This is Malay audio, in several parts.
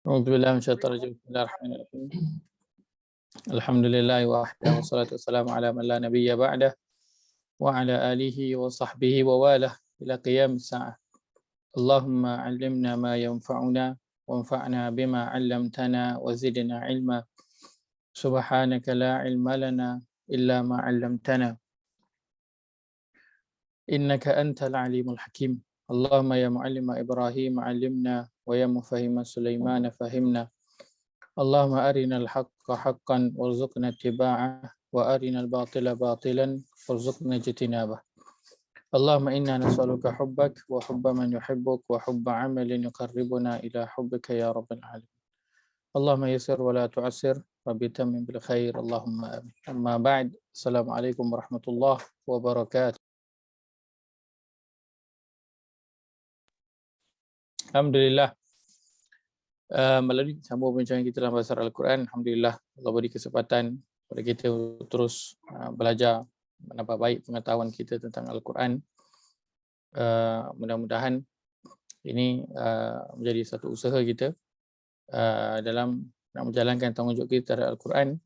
أعوذ بالله من الشيطان الرجيم. بسم الله الرحمن الرحيم. الحمد لله وحده والصلاة والسلام على من لا نبي بعده وعلى آله وصحبه وواله إلى قيام الساعة. اللهم علمنا ما ينفعنا وانفعنا بما علمتنا وزدنا علما. سبحانك لا علم لنا إلا ما علمتنا إنك أنت العليم الحكيم. اللهم يا معلم إبراهيم علمنا ويا مفهم سليمان فهمنا. اللهم أرنا الحق حقا وارزقنا اتباعه وأرنا الباطل باطلا وارزقنا اجتنابه. اللهم إنا نسألك حبك وحب من يحبك وحب عمل يقربنا إلى حبك يا رب العالمين. اللهم يسر ولا تعسر ربي تمم بالخير اللهم آمين. أما بعد، السلام عليكم ورحمة الله وبركاته. Alhamdulillah, melalui sambung perbincangan kita dalam bahasa Al-Quran, Alhamdulillah Allah beri kesempatan kepada kita untuk terus belajar, menambah baik pengetahuan kita tentang Al-Quran. Mudah-mudahan ini menjadi satu usaha kita dalam nak menjalankan tanggungjawab kita terhadap Al-Quran,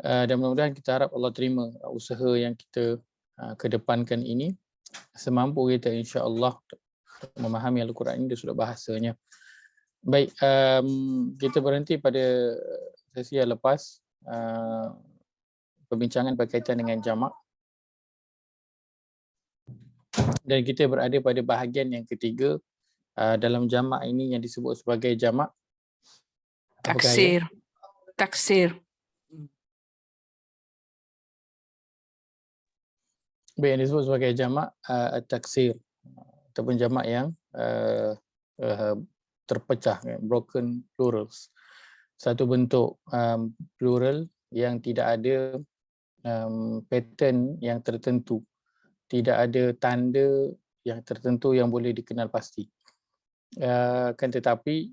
dan mudah-mudahan kita harap Allah terima usaha yang kita kedepankan ini semampu kita, insya-Allah, memahami Al-Quran ini dari sudut bahasanya. Baik, kita berhenti pada sesi yang lepas, perbincangan berkaitan dengan jamak, dan kita berada pada bahagian yang ketiga dalam jamak ini yang disebut sebagai jamak taksir. Taksir. Baik, yang disebut sebagai jamak taksir ataupun jamak yang terpecah, broken plurals. Satu bentuk plural yang tidak ada pattern yang tertentu, tidak ada tanda yang tertentu yang boleh dikenal pasti. Kan tetapi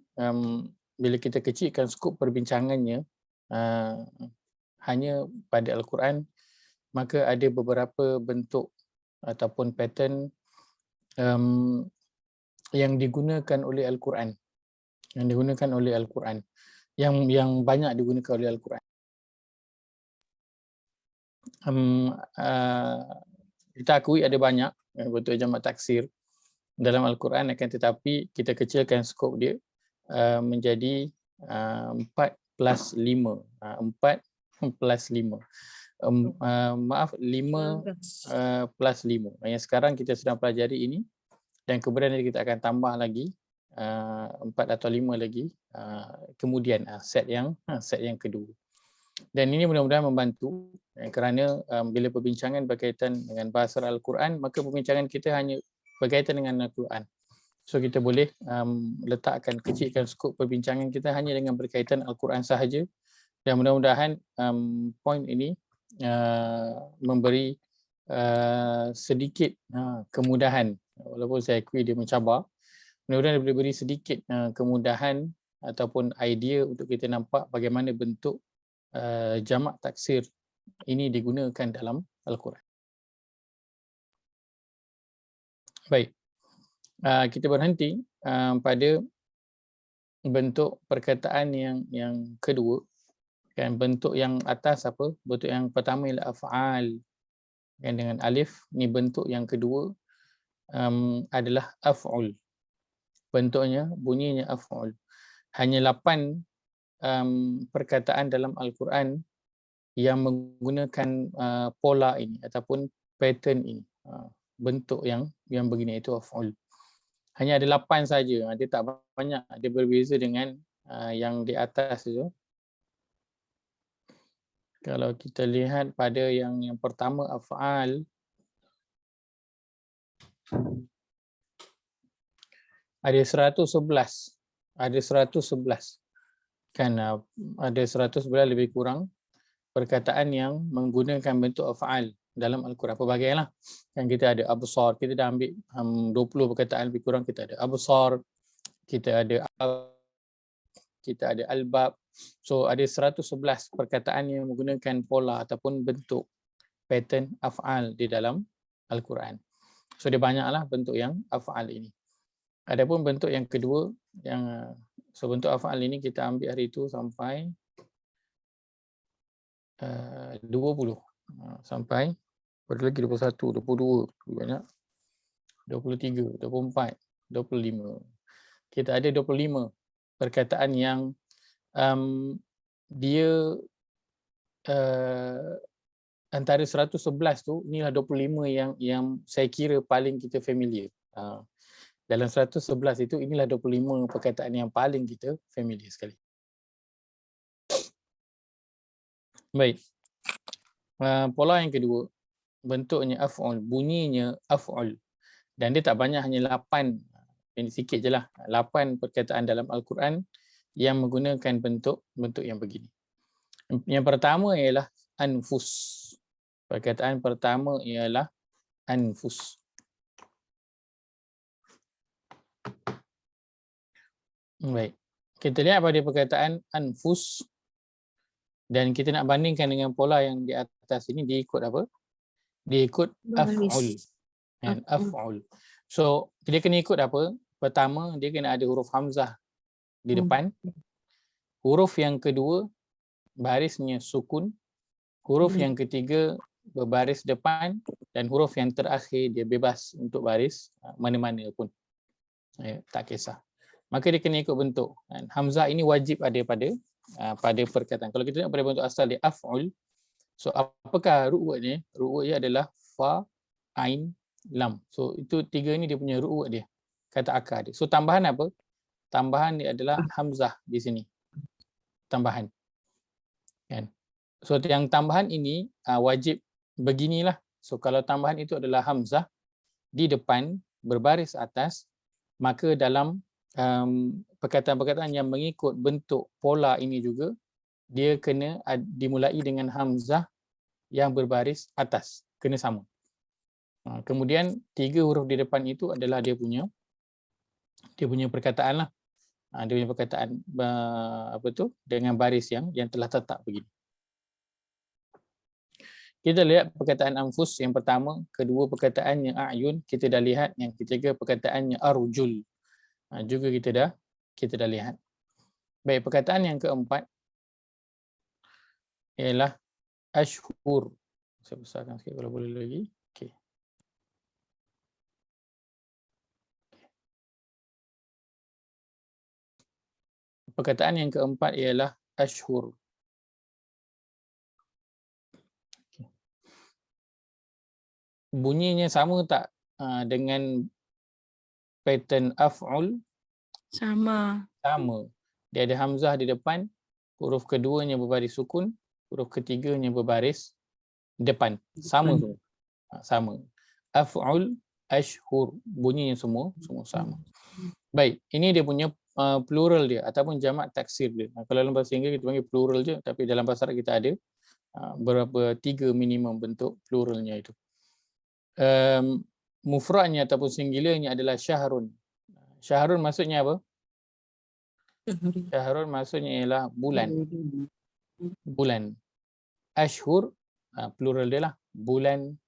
bila kita kecilkan skop perbincangannya hanya pada Al-Quran, maka ada beberapa bentuk ataupun pattern yang digunakan oleh Al-Quran, yang banyak digunakan oleh Al-Quran. Kita akui ada banyak bentuk jamak taksir dalam Al-Quran, akan tetapi kita kecilkan skop dia menjadi 4 plus 5. 4 plus 5. 5 plus 5. Yang sekarang kita sedang pelajari ini, dan kemudian kita akan tambah lagi 4 atau 5 lagi kemudian set yang kedua. Dan ini mudah-mudahan membantu kerana bila perbincangan berkaitan dengan bahasa Al-Quran, maka perbincangan kita hanya berkaitan dengan Al-Quran. So kita boleh letakkan, kecilkan skop perbincangan kita hanya dengan berkaitan Al-Quran sahaja, dan mudah-mudahan poin ini memberi sedikit kemudahan, walaupun saya akui dia mencabar. Mudah-mudahan boleh beri sedikit kemudahan ataupun idea untuk kita nampak bagaimana bentuk jamak taksir ini digunakan dalam Al-Quran. Baik, kita berhenti pada bentuk perkataan yang kedua. Kan bentuk yang atas apa? Bentuk yang pertama ialah af'al, yang dengan alif. Ni bentuk yang kedua adalah af'ul. Bentuknya, bunyinya af'ul. Hanya 8 perkataan dalam Al-Quran yang menggunakan pola ini ataupun pattern ini, bentuk yang begini, itu af'ul. Hanya ada 8 saja, dia tak banyak, dia berbeza dengan yang di atas itu. Kalau kita lihat pada yang pertama af'al, ada 111. Ada 111. Kan ada 111 lebih kurang perkataan yang menggunakan bentuk af'al dalam Al-Quran. Pelbagailah. Kan kita ada absar, kita dah ambil 20 perkataan lebih kurang. Kita ada absar, kita ada albab. So ada 111 perkataan yang menggunakan pola ataupun bentuk pattern af'al di dalam Al-Quran. So dia banyaklah bentuk yang af'al ini. Adapun bentuk yang kedua yang So bentuk af'al ini kita ambil hari itu sampai 20. Sampai berapa lagi 21, 22, banyak. 23, 24, 25. Kita ada 25 perkataan yang dia antara 111 tu, inilah 25 yang saya kira paling kita familiar. Dalam 111 itu, inilah 25 perkataan yang paling kita familiar sekali. Baik. Pola yang kedua, bentuknya af'ul, bunyinya af'ul. Dan dia tak banyak, hanya 8. Ini sikit je lah. 8 perkataan dalam Al-Quran yang menggunakan bentuk yang begini. Yang pertama ialah anfus. Perkataan pertama ialah anfus. Baik. Kita lihat pada perkataan anfus dan kita nak bandingkan dengan pola yang di atas ini, dia ikut apa? Dia ikut af'ul. Kan? Af'ul. So, dia kena ikut apa? Pertama, dia kena ada huruf hamzah di depan. Huruf yang kedua, barisnya sukun. Huruf yang ketiga, berbaris depan. Dan huruf yang terakhir, dia bebas untuk baris mana-mana pun. Tak kisah. Maka dia kena ikut bentuk. Hamzah ini wajib ada pada perkataan. Kalau kita tengok pada bentuk asal dia af'ul. So apakah root dia? Root dia adalah fa, ain, lam. So itu tiga ni dia punya root dia. Kata akar dia. So tambahan apa? Tambahan dia adalah hamzah di sini. Tambahan. Kan? So yang tambahan ini wajib beginilah. So kalau tambahan itu adalah hamzah di depan berbaris atas, maka dalam perkataan-perkataan yang mengikut bentuk pola ini juga, dia kena dimulai dengan hamzah yang berbaris atas, kena sama. Kemudian 3 huruf di depan itu adalah dia punya perkataan lah. Dia punya perkataan dengan baris yang telah tetap begini. Kita lihat perkataan anfus yang pertama, kedua perkataannya a'yun, kita dah lihat, yang ketiga perkataannya arjul. Juga kita dah lihat. Baik, perkataan yang keempat ialah ashhur. Saya besarkan sikit kalau boleh lagi. Okey. Perkataan yang keempat ialah ashhur. Bunyinya sama tak dengan pattern af'ul? Sama. Dia ada hamzah di depan, huruf keduanya berbaris sukun, huruf ketiganya berbaris depan. Sama semua. Sama. Af'ul, ashhur, bunyinya semua sama. Baik, ini dia punya plural dia ataupun jamak taksir dia. Kalau dalam bahasa Inggeris kita panggil plural je, tapi dalam bahasa Arab kita ada berapa 3 minimum bentuk pluralnya itu. Mufradnya ataupun singularnya adalah syahrun. Syahrun maksudnya apa? Syahrun maksudnya ialah bulan. Bulan. Ashhur plural dia lah bulan.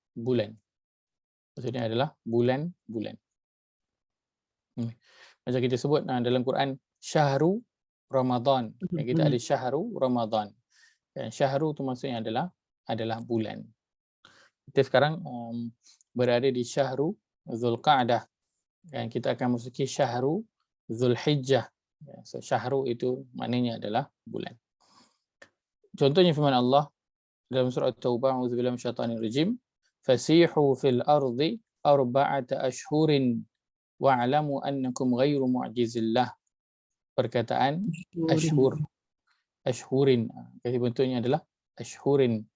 Maksudnya adalah bulan-bulan. Macam kita sebut dalam Quran syahru Ramadan. Kita ada syahru Ramadan. Dan syahru tu maksudnya adalah bulan. Kita sekarang berada di syahru Zulqa'dah. Dan kita akan masuki syahru Zulhijjah. So, syahru itu maknanya adalah bulan. Contohnya firman Allah dalam surah At-Taubah, auzubillahi minasyaitonir rajim, fasihu fil ardi arba'ata ashhurin wa'lamu annakum ghairu mu'jizillah. Perkataan ashhur. Ashhurin. Jadi bentuknya adalah ashhurin.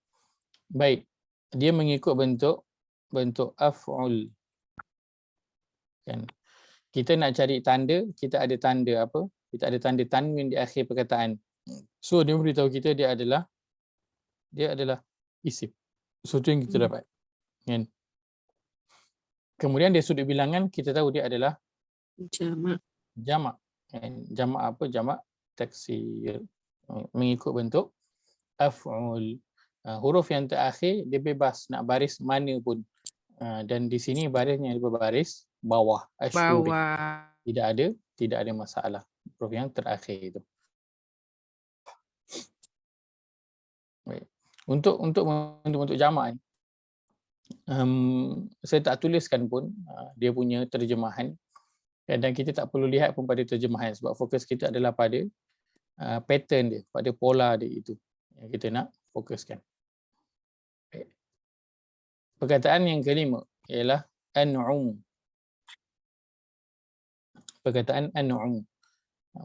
Baik. Dia mengikut bentuk af'ul. Kan? Kita nak cari tanda, kita ada tanda apa? Kita ada tanda tanwin di akhir perkataan. So dia beritahu kita dia adalah isim. So itu yang kita dapat. Kan? Kemudian dari sudut bilangan kita tahu dia adalah jamak. Jamak apa? Jamak taksir. Mengikut bentuk af'ul. Huruf yang terakhir dia bebas nak baris mana pun. Dan di sini barisnya berbaris bawah. Ashuri. Tidak ada masalah. huruf yang terakhir itu. Baik. Untuk jamak, saya tak tuliskan pun dia punya terjemahan, dan kita tak perlu lihat pun pada terjemahan sebab fokus kita adalah pada pattern dia, pada pola dia itu yang kita nak fokuskan. Baik. Perkataan yang kelima ialah an'um. Perkataan an'um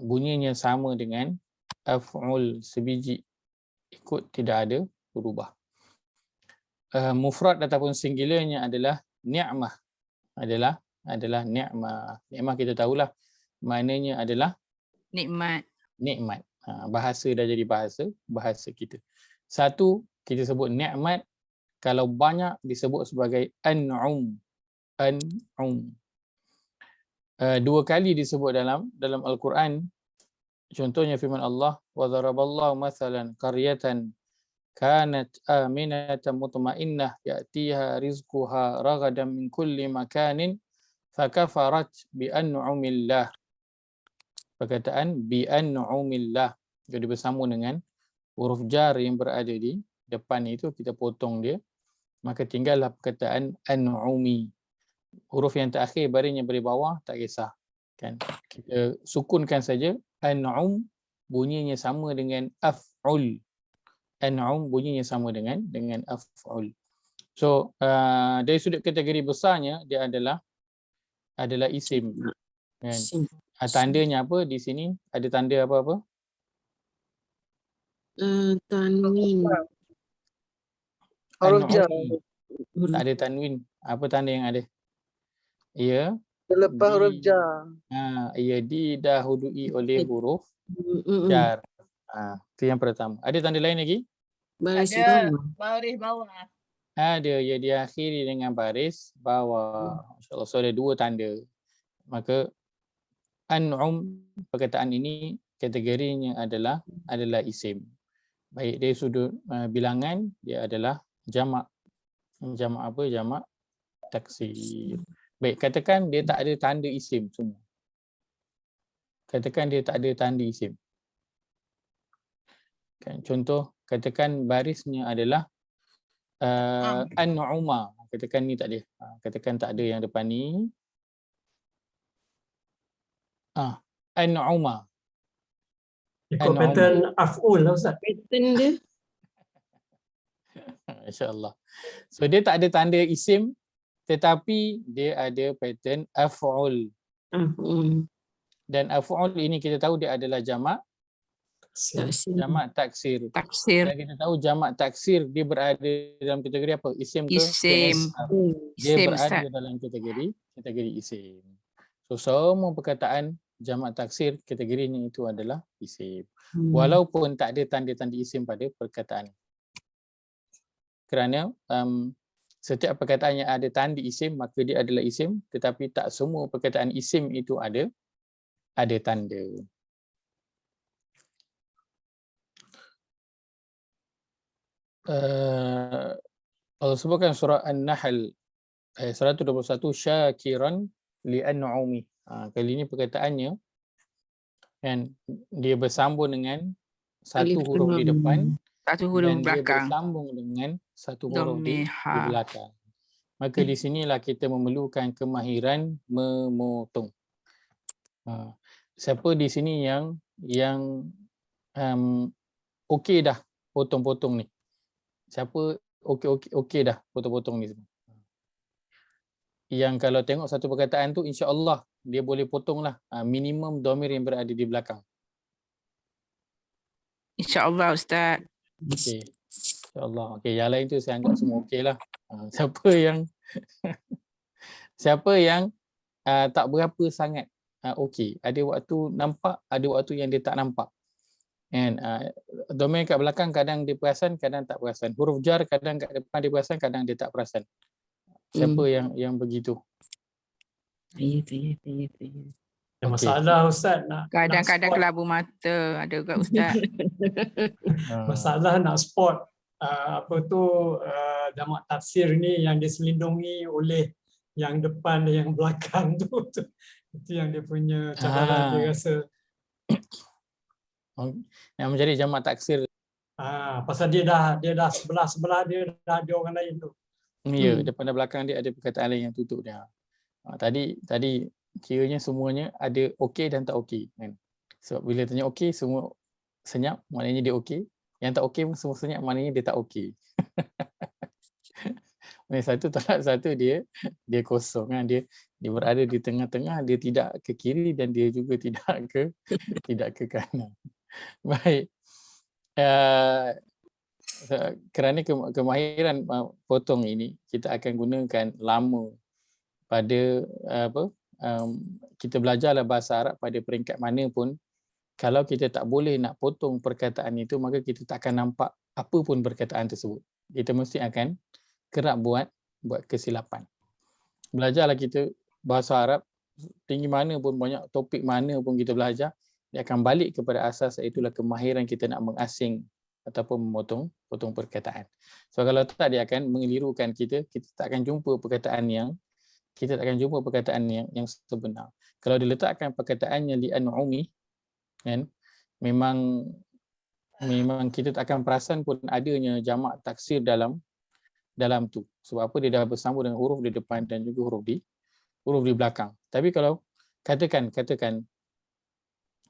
bunyinya sama dengan af'ul sebiji, ikut tidak ada berubah. Mufrad ataupun singularnya adalah ni'mah, adalah ni'mah. Ni'mah kita tahulah maknanya adalah Nikmat. nikmat. Bahasa dah jadi bahasa kita. Satu kita sebut nikmat, kalau banyak disebut sebagai an'um. Dua kali disebut dalam Al-Quran. Contohnya firman Allah, wa daraballahu mathalan qaryatan kanat aminatan mutmainnah ya'tiha rizquha ragadan min kulli makanin fakafarat bi an'umillah. Perkataan bi an'umillah jadi bersambung dengan huruf jar yang berada di depan itu, kita potong dia, maka tinggallah perkataan an'umi. Huruf yang terakhir baringnya beri bawah tak kisah kan, kita sukunkan saja. An'um bunyinya sama dengan af'ul. An'um bunyinya sama dengan af'ul. So dari sudut kategori besarnya dia adalah isim kan. Tandanya apa di sini? Ada tanda apa-apa? Tanwin. An'umi. Tak ada tanwin. Apa tanda yang ada? Ia Selepas huruf jar. Ia didahului oleh huruf jar. Itu yang pertama. Ada tanda lain lagi? Baris Ada bawah. baris bawah. Ada, ia diakhiri dengan baris bawah. Masya-Allah, so ada dua tanda. Maka an'um, perkataan ini kategorinya adalah isim. Baik dari sudut bilangan dia adalah jamak. Jamak apa? Jamak taksir. Baik, katakan dia tak ada tanda isim semua. Katakan dia tak ada tanda isim. Kan, contoh, katakan barisnya adalah an-nu'uma. Katakan ni tak ada. Katakan tak ada yang depan ni. An-nu'uma. Ikut pattern af'ul lah Ustaz. Pattern dia. Masya-Allah. So dia tak ada tanda isim, tetapi dia ada pattern af'ul. Dan af'ul ini kita tahu dia adalah jamak taksir. Dan kita tahu jamak taksir dia berada dalam kategori apa? Isim ke? Isim. Dia Isim, berada Ustaz. dalam kategori isim. So semua perkataan jamak taksir kategorinya itu adalah isim. Walaupun tak ada tanda-tanda isim pada perkataan. Kerana setiap perkataan yang ada tanda isim maka dia adalah isim, tetapi tak semua perkataan isim itu ada tanda. Allah sebutkan surah An-Nahl ayat 121, syakiran li'an'umi. Kali ini perkataannya kan dia bersambung dengan satu huruf di depan, Satu huruf dan dia belakang. bersambung dengan satu huruf di Domiha. belakang. Maka di sinilah kita memerlukan kemahiran memotong. Siapa di sini yang okey dah potong-potong ni? Siapa okey dah potong-potong ni semua? Yang kalau tengok satu perkataan tu insya-Allah dia boleh potonglah minimum domir yang berada di belakang. InsyaAllah Ustaz. Okey. InsyaAllah. Okey, yang lain tu saya anggap semua okey lah. Siapa yang tak berapa sangat okey. Ada waktu nampak, ada waktu yang dia tak nampak. Kan? Domain kat belakang kadang dia perasan, kadang tak perasan. Huruf jar kadang kat depan dia perasan, kadang dia tak perasan. Siapa yang begitu? Ya. Ada masalah Ustaz nak Kadang-kadang nak spot. kelabu mata ada kat Ustaz. Masalah nak spot jamak tafsir ni yang diselindungi oleh yang depan dan yang belakang tu. Itu yang dia punya cabaran dia rasa. Yang menjadi jamak taksir. Pasal dia dah sebelah dia dah ada orang lain tu. Ya, depan dan belakang dia ada perkataan lain yang tutup dia. Tadi kiranya semuanya ada okey dan tak okey kan. Sebab bila tanya okey semua senyap, maknanya dia okey. Yang tak okey pun semua senyap, maknanya dia tak okey. Satu tolak satu dia kosong kan, dia berada di tengah-tengah, dia tidak ke kiri dan dia juga tidak ke kanan. Baik. Kerana kemahiran potong ini kita akan gunakan lama pada kita belajarlah bahasa Arab pada peringkat mana pun, kalau kita tak boleh nak potong perkataan itu, maka kita tak akan nampak apa pun perkataan tersebut. Kita mesti akan kerap buat kesilapan. Belajarlah kita bahasa Arab, tinggi mana pun, banyak topik mana pun kita belajar, dia akan balik kepada asas, itulah kemahiran kita nak mengasing ataupun memotong perkataan. So kalau tak, dia akan mengelirukan kita tak akan jumpa perkataan yang sebenar. Kalau diletakkan perkataannya li an'umi kan, memang kita tak akan perasan pun adanya jamak taksir dalam tu. Sebab apa? Dia dah bersambung dengan huruf di depan dan juga huruf di belakang. Tapi kalau katakan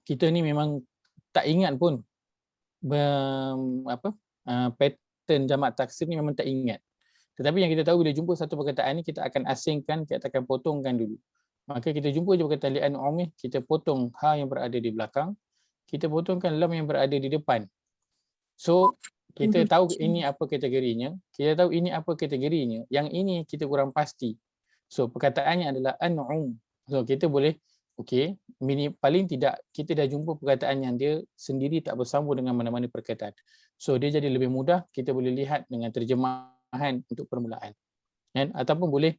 kita ni memang tak ingat pun pattern jamak taksir ni, memang tak ingat. Tetapi yang kita tahu, bila jumpa satu perkataan ni, kita akan asingkan, kita akan potongkan dulu. Maka kita jumpa je perkataan li'an umih, kita potong ha yang berada di belakang, kita potongkan lam yang berada di depan. So kita tahu ini apa kategorinya, yang ini kita kurang pasti. So perkataannya adalah an'um. So kita boleh, okey, paling tidak kita dah jumpa perkataan yang dia sendiri tak bersambung dengan mana-mana perkataan. So dia jadi lebih mudah, kita boleh lihat dengan terjemahan untuk permulaan. Kan? Ataupun boleh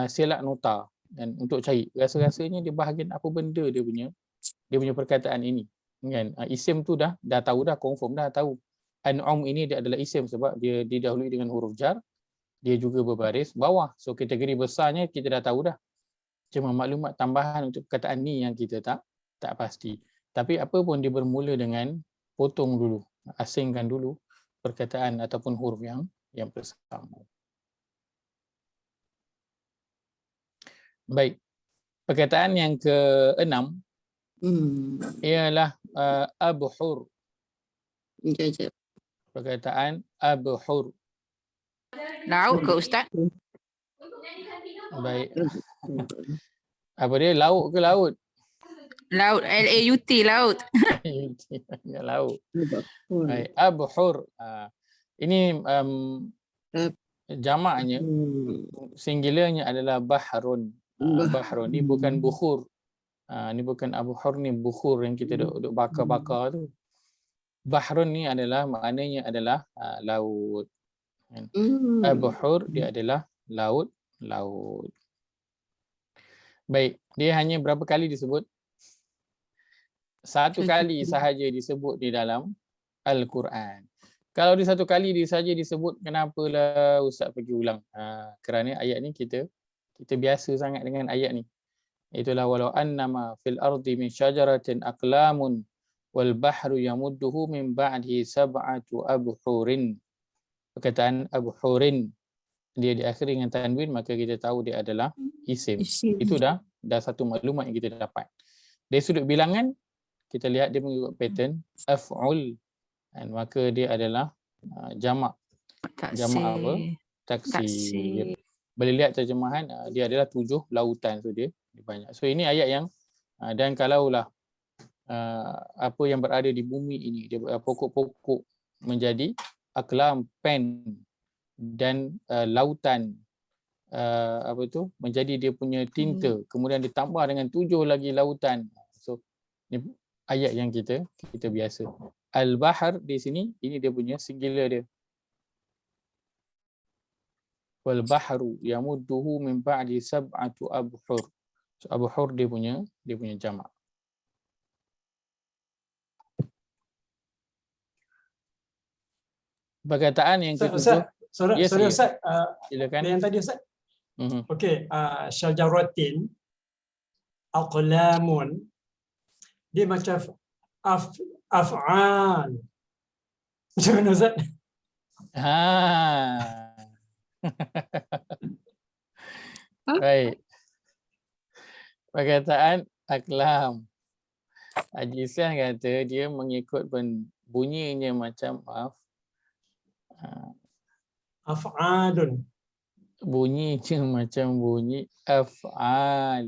selak nota dan untuk cari rasa-rasanya dia bahagian apa benda dia punya perkataan ini. Kan? Isim tu dah tahu dah, confirm dah tahu. An'um ini dia adalah isim sebab dia didahului dengan huruf jar, dia juga berbaris bawah. So kategori besarnya kita dah tahu dah. Cuma maklumat tambahan untuk perkataan ni yang kita tak pasti. Tapi apa pun dia bermula dengan potong dulu, asingkan dulu perkataan ataupun huruf yang bersambung. Baik. Perkataan yang ke-6 ialah abhur. Perkataan abhur. Laut ke Ustaz? Baik. Apa dia? Laut ke laut? Laut, L-A-U-T, laut. Laut. Baik. Abhur. Ini jamaknya, singularnya adalah bahrun. Bahrun ni bukan bukhur. Ni bukan abhur, ni bukhur yang kita duk bakar-bakar tu. Bahrun ni adalah maknanya adalah laut. Abhur dia adalah laut. Baik, dia hanya berapa kali disebut? Satu kali sahaja disebut di dalam Al-Quran. Kalau di satu kali saja disebut, kenapalah Ustaz pergi ulang? Kerana ayat ni kita biasa sangat dengan ayat ni. Itulah walau annama fil ardi min syajaratin aqlamun wal bahru yamudduhu min ba'dihi sab'atu abhurin. Perkataan abhurin dia diakhiri dengan tanwin, maka kita tahu dia adalah isim. Itu dah satu maklumat yang kita dapat. Dari sudut bilangan kita lihat dia mengikut pattern af'ul, dan maka dia adalah jamak. Jamak apa? Taksir. Boleh lihat terjemahan, dia adalah 7 lautan, so dia banyak. So ini ayat yang dan kalaulah apa yang berada di bumi ini, dia pokok-pokok menjadi aklam, pen, dan lautan menjadi dia punya tinta, kemudian ditambah dengan 7 lagi lautan. So ni ayat yang kita biasa. Al-Bahr di sini, ini dia punya singular dia. Wal bahru yamudduhu min ba'di sab'atu abhur. So abhur dia punya jamak. Perkataan yang ketujuh. Sorry Ustaz. Silakan. Yang tadi Ustaz. Okey, syajaratin aqlamun. Dia macam af'al. Macam mana Ustaz? Baik. Perkataan aklam. Haji Ihsan kata dia mengikut bunyinya macam Af'alun. bunyinya macam bunyi af'al.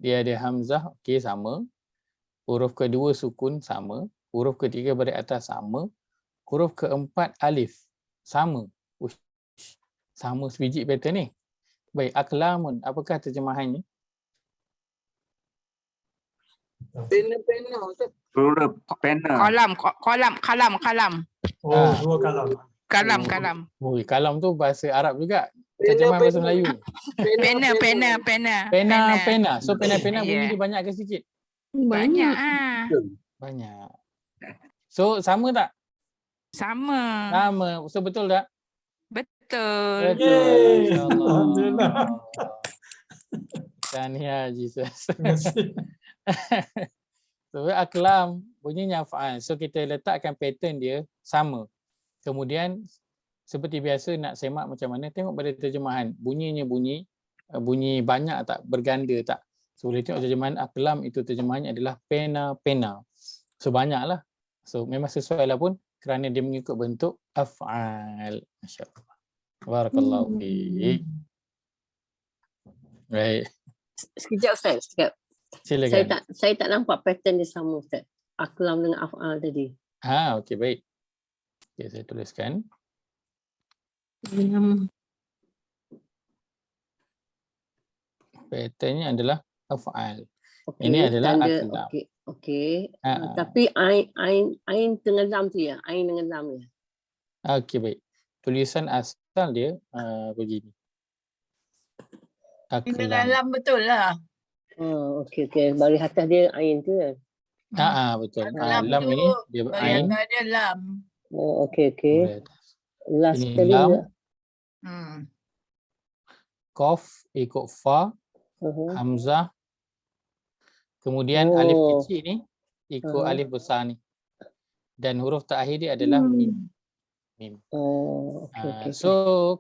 Dia ada hamzah, okey sama. Huruf kedua sukun sama. Huruf ketiga baris atas sama. Huruf keempat alif sama. Uish, sama sebiji pattern ni. Baik, aklamun. Apakah terjemahannya? Pena Ustaz. Huruf pena. Kalam. Oh, dua kalam. Kalam. Ui, kalam tu bahasa Arab juga. Terjemahan bahasa Melayu. Pena. So pena bunyi Ya. dia banyak ke sikit? Banyak. Banyak. So sama tak? Sama. Sama. So betul tak? Betul. Yeay. InsyaAllah. Alhamdulillah. Tahniah Jesus. Terima kasih. So aklam bunyinya af'al. So kita letakkan pattern dia sama. Kemudian seperti biasa nak semak macam mana, tengok pada terjemahan. Bunyinya bunyi banyak tak, berganda tak. So boleh tengok terjemahan aklam itu terjemahannya adalah pena. So banyaklah. So memang sesuai lah pun kerana dia mengikut bentuk af'al. Masya-Allah. Barakallahu fiik. Baik, Sekejap Ustaz, sekejap. silakan. Saya tak nampak pattern dia sama Ustaz. Aklam dengan af'al tadi. Okey baik. Okay, saya tuliskan. Patternnya adalah af'al. Okay, Ini adalah tanda, aklam. Okey. Ha. Tapi ain dengan lam tu ya. Ain dengan lam ya. Okey baik. Tulisan asal dia begini. Aklam. Dalam betul lah. Okey. Baris atas dia ain tu kan. Betul. Lam Lam tu ini dia baris ain. atas dia lam. Okey. Boleh atas. Last Ini sekali lam. juga. Qaf ikut fa, hamzah. Kemudian alif kecil ni ikut alif besar ni. Dan huruf terakhir dia adalah mim. Okey. So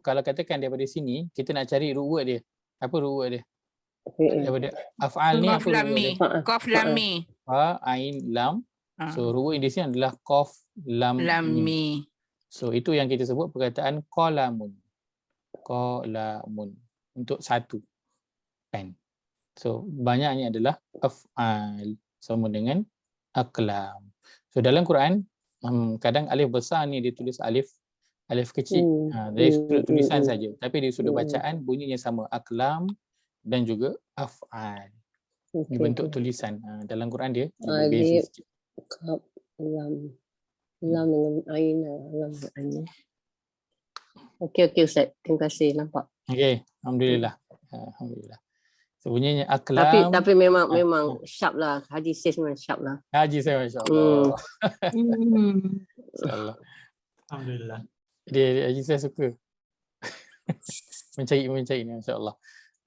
kalau katakan daripada sini kita nak cari root word dia. Apa root word dia? Daripada af'al ni apa root word dia? Qaf lam mi. Fa, ain, lam. So root word di sini adalah qaf, lam, mim. Mi. So itu yang kita sebut perkataan qalamun. Qalamun. Untuk satu pen. So banyaknya adalah af'al sama dengan aklam. So dalam Quran kadang alif besar ni ditulis alif kecil. Dari sudut tulisan saja, tapi dari sudut bacaan bunyinya sama, aklam dan juga af'al. Di bentuk tulisan. Dalam Quran dia berbeza sikit. Lam dengan ain. Lam dengan ain. Okey Ustaz. Terima kasih, nampak. Okey, alhamdulillah. So bunyinya aklam. Tapi memang sharp lah. Haji Sis memang sharp lah. Haji saya masya-Allah. Masya-Allah. Alhamdulillah. Dia Haji saya suka. mencari ni masya-Allah.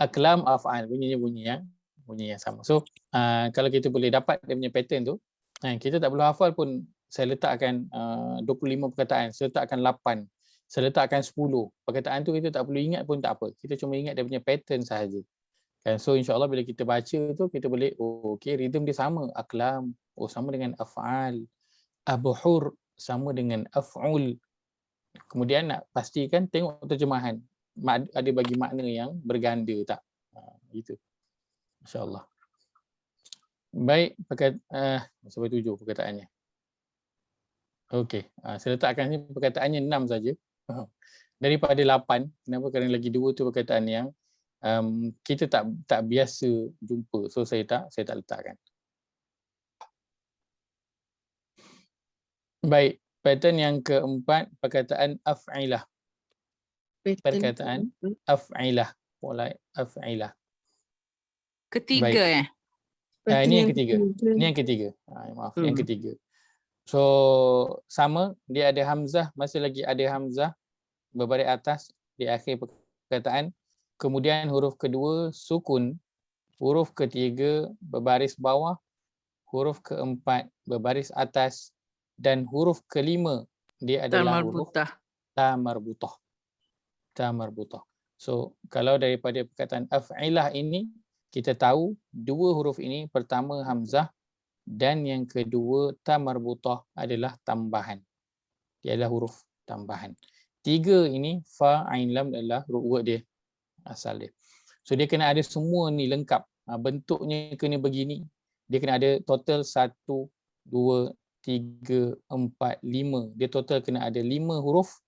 Aklam af'al bunyi yang sama. So kalau kita boleh dapat dia punya pattern tu, kita tak perlu hafal pun. Saya letakkan 25 perkataan, saya letakkan 8, saya letakkan 10. Perkataan tu kita tak perlu ingat pun tak apa. Kita cuma ingat dia punya pattern sahaja. So insya-Allah bila kita baca tu kita boleh okey, rhythm dia sama, aklam sama dengan af'al, abhur sama dengan af'ul. Kemudian nak pastikan tengok terjemahan, ada bagi makna yang berganda tak, gitu insya-Allah. Baik, sampai 7 perkataannya. Okey, saya letakkan ni perkataannya 6 saja daripada 8. Kenapa? Kerana lagi 2 tu perkataan yang kita tak biasa jumpa. So saya tak letakkan. Baik, pattern yang keempat perkataan af'ilah. Perkataan af'ilah. Pola af'ilah. Ketiga Ini yang ketiga. Yang ketiga. So sama, dia ada hamzah, masih lagi ada hamzah berbaris atas di akhir perkataan. Kemudian huruf kedua sukun, huruf ketiga berbaris bawah, huruf keempat berbaris atas, dan huruf kelima dia adalah huruf ta marbutah. Ta marbutah. So kalau daripada perkataan af'ilah ini kita tahu dua huruf ini, pertama hamzah dan yang kedua ta marbutah adalah tambahan. Dia adalah huruf tambahan. Tiga ini fa, ain, lam adalah huruf dia asal dia. So dia kena ada semua ni lengkap. Bentuknya kena begini. Dia kena ada total 1, 2, 3, 4, 5. Dia total kena ada 5 huruf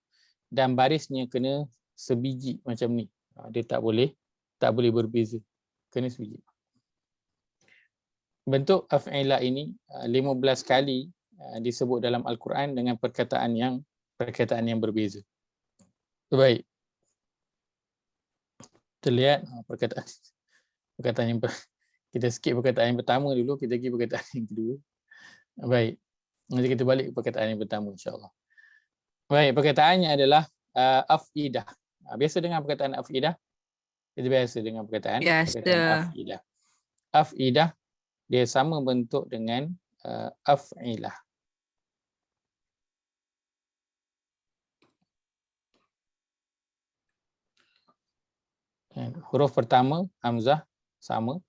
dan barisnya kena sebiji macam ni. Dia tak boleh berbeza. Kena sebiji. Bentuk af'ilah ini 15 kali disebut dalam Al-Quran dengan perkataan yang berbeza. Baik. Terlihat perkataan yang kita skip perkataan yang pertama dulu, kita pergi perkataan yang kedua. Baik. Nanti kita balik ke perkataan yang pertama insya-Allah. Baik, perkataannya adalah af'idah. Biasa dengan perkataan af'idah? Kita biasa dengan perkataan af'idah. Af'idah dia sama bentuk dengan af'ilah. Huruf pertama hamzah sama,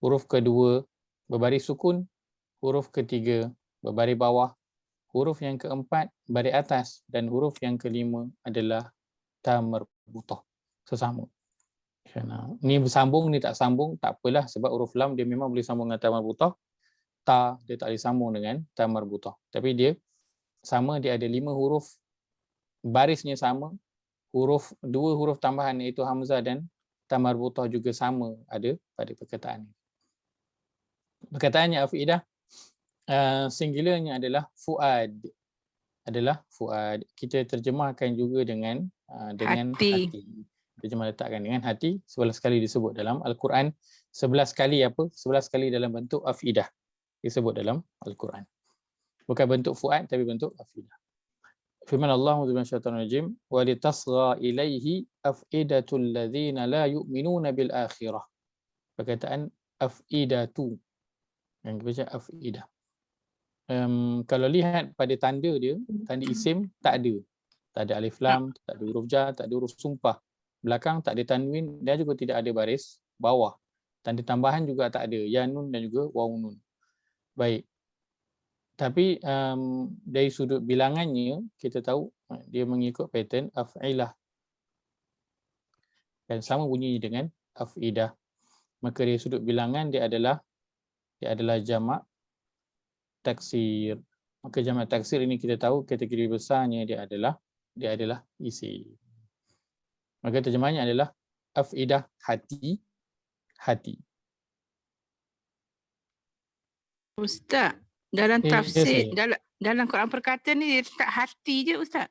huruf kedua berbaris sukun, huruf ketiga berbaris bawah, huruf yang keempat baris atas dan huruf yang kelima adalah ta marbutah. Sesama. Ni bersambung, ni tak sambung, tak apalah sebab huruf lam dia memang boleh sambung dengan ta marbutah. Ta dia tak boleh sambung dengan ta marbutah. Tapi dia sama, dia ada 5 huruf, barisnya sama, dua huruf tambahan iaitu hamzah dan ta marbutah juga sama ada pada perkataan ini. Perkataannya af'idah singularnya adalah fuad. Kita terjemahkan juga dengan hati. Terjemah letakkan dengan hati, 11 kali disebut dalam Al-Quran. 11 kali apa? 11 kali dalam bentuk af'idah disebut dalam Al-Quran. Bukan bentuk fuad tapi bentuk af'idah. Firman Allah Subhanahu wa litasgha ilaihi afidatul ladzina la yu'minuna bil akhirah. Perkataan afidatu. Yang kita baca afidah. Kalau lihat pada tanda dia, tanda isim tak ada. Tak ada alif lam, tak ada huruf jar, tak ada huruf sumpah. Belakang tak ada tanwin dan juga tidak ada baris bawah. Tanda tambahan juga tak ada, ya nun dan juga waw nun. Baik. Tapi dari sudut bilangannya kita tahu dia mengikut pattern af'ilah. Dan sama bunyinya dengan af'idah. Maka dari sudut bilangan dia adalah jamak taksir. Maka jamak taksir ini kita tahu kategori besarnya dia adalah isi. Maka terjemahannya adalah af'idah hati. Ustaz, dalam tafsir, dalam Quran perkataan ni dia letak hati je Ustaz.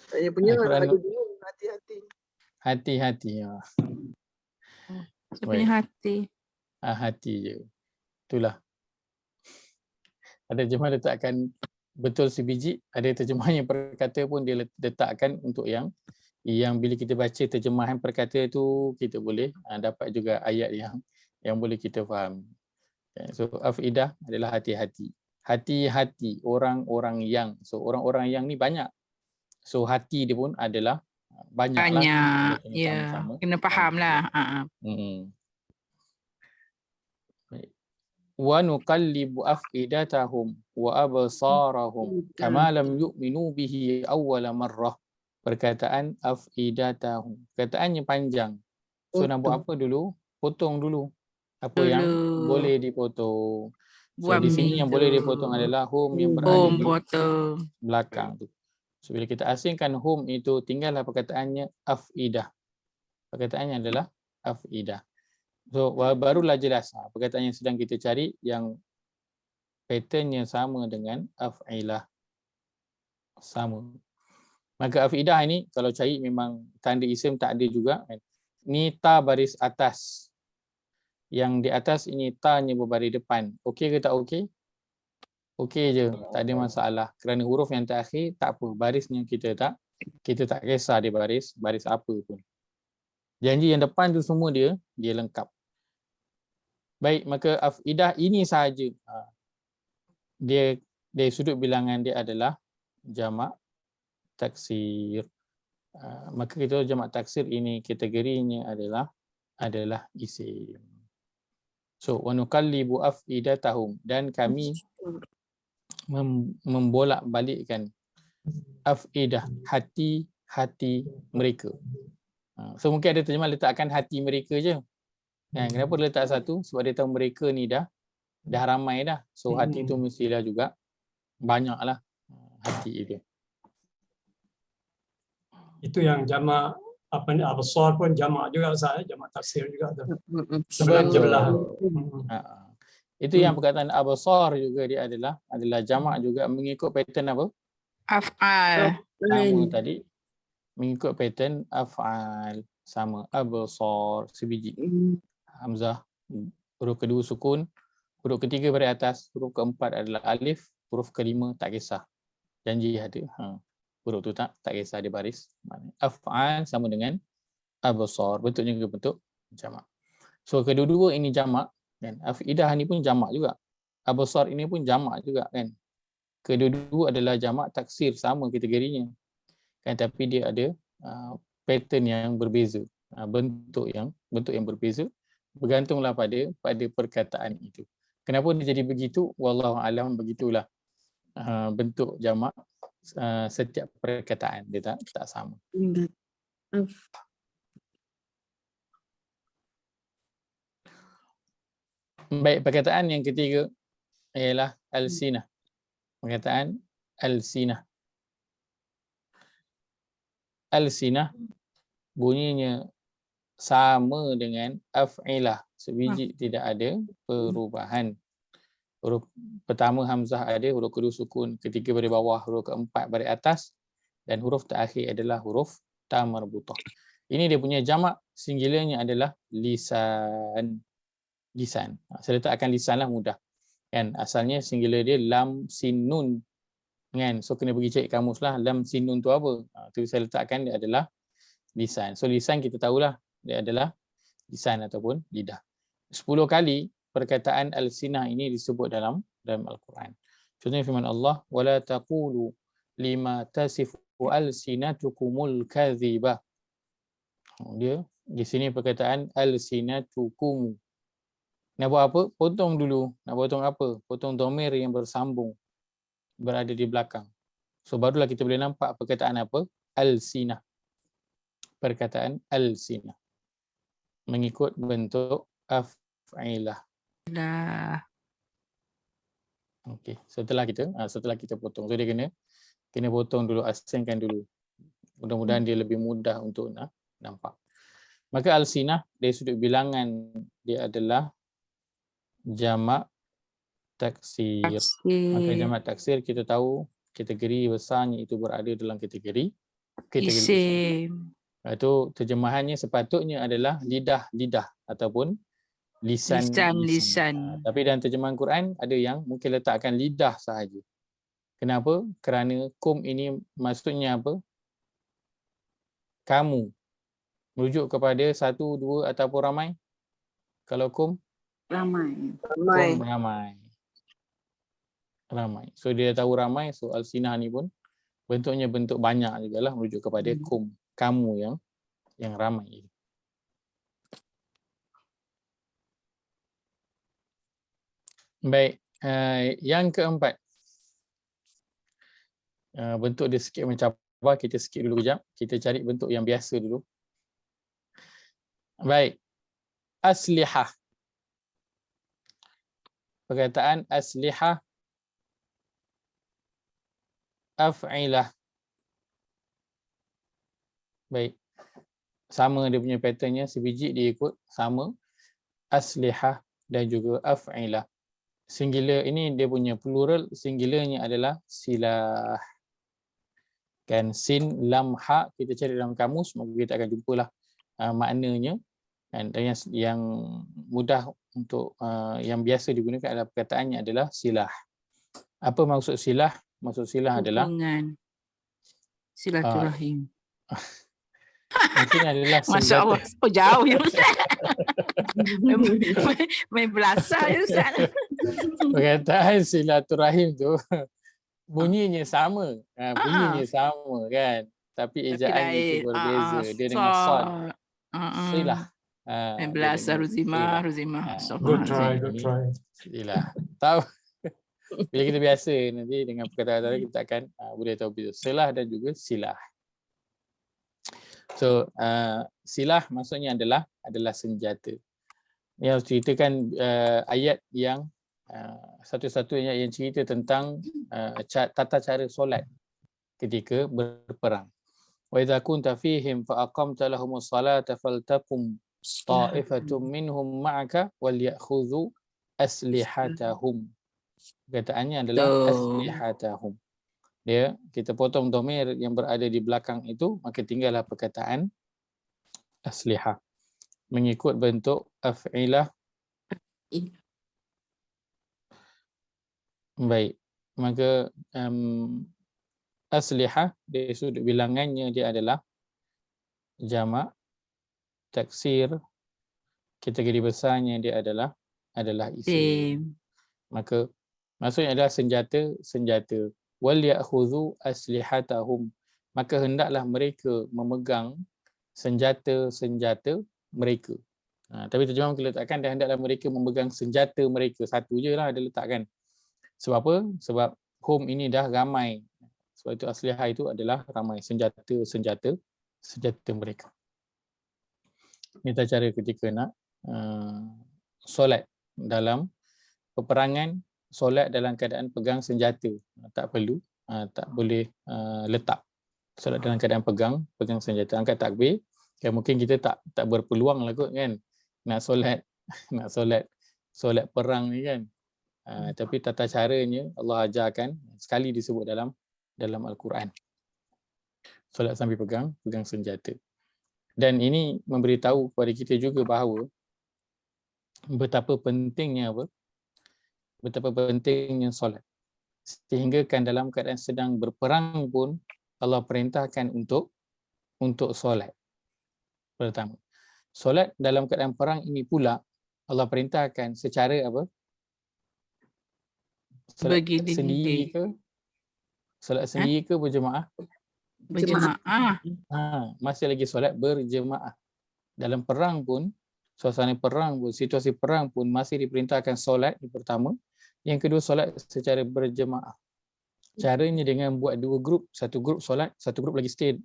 Saya punya ada hati-hati. Hati-hati. Saya punya hati. Hati je. Itulah. Ada terjemah letakkan betul sebiji, ada terjemah yang perkata pun dia letakkan untuk yang bila kita baca terjemahan perkata tu kita boleh dapat juga ayat yang boleh kita faham. So af'idah adalah hati-hati. Hati-hati orang-orang yang. So orang-orang yang ni banyak. So hati dia pun adalah banyak. Ya. Kena faham lah. Wa nuqallibu afidatahum wa absarahum kama lam yu'minu bihi awwala marrah. Perkataan afidatahum. Perkataannya panjang. So nak buat apa dulu? Potong dulu. Apa yang boleh dipotong. So di sini yang boleh dipotong adalah hum yang berada di belakang tu. So bila kita asingkan hum itu, tinggallah perkataannya af'idah. Perkataannya adalah af'idah. So barulah jelas perkataan yang sedang kita cari yang patternnya sama dengan af'ilah. Sama. Maka af'idah ini kalau cari memang tanda isim tak ada juga. Ni ta baris atas. Yang di atas ini ta-nya berbaris depan. Okey ke tak okey? Okey je, tak ada masalah. Kerana huruf yang terakhir tak apa, barisnya kita tak kisah dia baris apa pun. Janji yang depan tu semua dia lengkap. Baik, maka afidah ini sahaja. Dia dari sudut bilangan dia adalah jamak taksir. Maka kita jamak taksir ini kategorinya adalah isim. So, wa nuqallibu afidatahum, dan kami membolak-balikkan afidah, hati mereka. So mungkin ada terjemah letakkan hati mereka je. Kenapa dia letak satu? Sebab dia tahu mereka ni dah ramai dah. So hati tu mestilah juga banyaklah hati itu. Itu yang jamak apa ni, absar pun jamak juga Ustaz, jamak taksir juga tu. Betul. Sebelah. Itu yang perkataan absar juga dia adalah jamak juga mengikut pattern apa? Af'al. Sama tadi. Mengikut pattern af'al. Sama. Absar. Sebiji. Hamzah. Huruf kedua sukun. Huruf ketiga beri atas. Huruf keempat adalah alif. Huruf kelima tak kisah. Janji ada. Huruf tu tak kisah dia baris. Af'al sama dengan absar. Bentuknya ke bentuk jamak. So kedua-dua ini jamak. Kan? Afidah ni pun jamak juga. Absar ini pun jamak juga kan. Kedua-dua adalah jamak taksir, sama kategorinya. Kan, tapi dia ada pattern yang berbeza. Bentuk yang berbeza bergantunglah pada perkataan itu. Kenapa dia jadi begitu? Wallahu alam, begitulah bentuk jamak setiap perkataan dia tak sama. Baik, perkataan yang ketiga ialah al-sinah. Perkataan al-sinah. Al-sinah bunyinya sama dengan af'ilah. Sebiji tidak ada perubahan. Huruf pertama hamzah ada, huruf kedua sukun, ketiga baris bawah, huruf keempat baris atas, dan huruf terakhir adalah huruf ta marbutah. Ini dia punya jamak singularnya adalah lisan. Lisan. Saya letakkan lisan lah mudah. Kan asalnya singular dia lam sin nun. Kan, so kena pergi cek kamus lah lam sin nun tu apa. Tu saya letakkan dia adalah lisan. So lisan kita tahulah dia adalah lisan ataupun lidah. 10 kali perkataan al-sinah ini disebut dalam Al-Quran. Contohnya firman Allah, wala taqulu lima tasifu al-sinatukumul kadhiba. Dia di sini perkataan al-sinatukum. Nak buat apa? Potong dulu. Nak potong apa? Potong dhamir yang bersambung berada di belakang. So barulah kita boleh nampak perkataan apa? Al-sinah. Perkataan al-sinah. Mengikut bentuk af'ilah. Okey, setelah kita potong. So dia kena potong dulu, asingkan dulu. Mudah-mudahan dia lebih mudah untuk nampak. Maka al-sinah dari sudut bilangan dia adalah jamak taksir. Maka jamak taksir kita tahu kategori besarnya itu berada dalam kategori isim. Itu terjemahannya sepatutnya adalah lidah ataupun lisan. Tapi dalam terjemahan Quran ada yang mungkin letakkan lidah sahaja. Kenapa? Kerana kum ini maksudnya apa? Kamu. Merujuk kepada satu, dua ataupun ramai. Kalau kum? Ramai. Kum ramai. So dia tahu ramai, so al-sinah ni pun bentuknya bentuk banyak juga lah, merujuk kepada kum. Kamu yang ramai. Baik, yang keempat. Bentuk dia sikit mencabar, kita skip dulu kejap. Kita cari bentuk yang biasa dulu. Baik, aslihah. Perkataan aslihah, af'ilah. Baik, sama dia punya patternnya, sebiji dia ikut sama. Aslihah dan juga af'ilah. Singular ini dia punya plural, singularnya adalah silah. Kan sin, lam, ha, kita cari dalam kamus, maka kita akan jumpalah maknanya. Dan yang mudah untuk yang biasa digunakan adalah perkataannya adalah silah. Apa maksud silah? Maksud silah adalah silaturahim. mungkin adalah Masya Allah, jauh ya Ustaz. Main belasah je Ustaz. Perkataan silaturahim tu bunyinya sama. Bunyinya sama kan. Tapi Tapi ejaannya itu lain. berbeza. Dia dengan sad. Silah. Main Dia belasah dengan silah. Ruzimah. Good try, Astagfirullahaladzim. good try. Silah. Tahu. Bila kita biasa nanti dengan perkataan tadi kita akan boleh tahu beza. Silah dan juga silah. So silah maksudnya adalah senjata. Yang ceritakan ayat yang satu-satunya yang cerita tentang tata cara solat ketika berperang. Wa idza kunta fihim fa aqamta lahumus salata faltaqum ta'ifatum minhum ma'aka wal ya'khudhu aslihatahum. Perkataannya adalah aslihatahum. Dia kita potong dhamir yang berada di belakang itu, maka tinggallah perkataan aslihah mengikut bentuk af'ilah. Baik, maka aslihah dari sudut bilangannya dia adalah jamak, taksir, kategori besarnya dia adalah isim. Maka maksudnya adalah senjata. Wal ya'khudhu aslihatahum, maka hendaklah mereka memegang senjata mereka. Tapi terjemahan kita letakkan dan hendaklah mereka memegang senjata mereka. Satu je lah ada letakkan. Sebab apa? Sebab hum ini dah ramai. Sebab itu aslihah itu adalah ramai. Senjata mereka. Ini cara ketika nak solat dalam peperangan, solat dalam keadaan pegang senjata. Tak boleh letak. Solat dalam keadaan pegang senjata. Angkat takbir. Mungkin kita tak berpeluang lah kot kan nak solat perang ni kan. Tapi tata caranya Allah ajarkan, sekali disebut dalam Al-Quran. Solat sambil pegang senjata. Dan ini memberitahu kepada kita juga bahawa betapa pentingnya solat. Sehingga kan dalam keadaan sedang berperang pun Allah perintahkan untuk solat. Pertama, solat dalam keadaan perang ini pula Allah perintahkan secara apa? Solat sendiri ke? Solat sendiri ke berjemaah? Berjemaah. Masih lagi solat berjemaah. Dalam perang pun, suasana perang pun, situasi perang pun masih diperintahkan solat yang pertama. Yang kedua, solat secara berjemaah. Caranya dengan buat dua grup, satu grup solat, satu grup lagi stay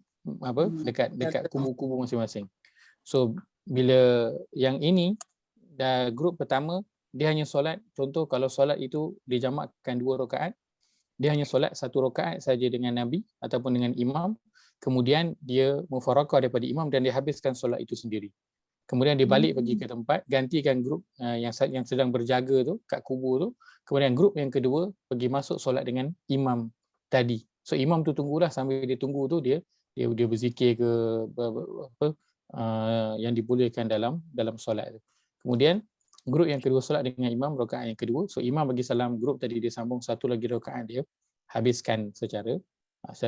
dekat kubu-kubu masing-masing. So bila yang ini dah grup pertama dia hanya solat, contoh kalau solat itu dijamakkan 2 rakaat, dia hanya solat 1 rakaat saja dengan Nabi ataupun dengan imam, kemudian dia mufarakah daripada imam dan dia habiskan solat itu sendiri. Kemudian dia balik pergi ke tempat, gantikan grup yang sedang berjaga tu kat kubur tu, kemudian grup yang kedua pergi masuk solat dengan imam tadi. So imam tu tunggulah, sambil dia tunggu tu dia berzikir ke yang dibolehkan dalam solat tu. Kemudian grup yang kedua solat dengan imam rakaat yang kedua. So imam bagi salam, grup tadi dia sambung satu lagi rakaat, dia habiskan secara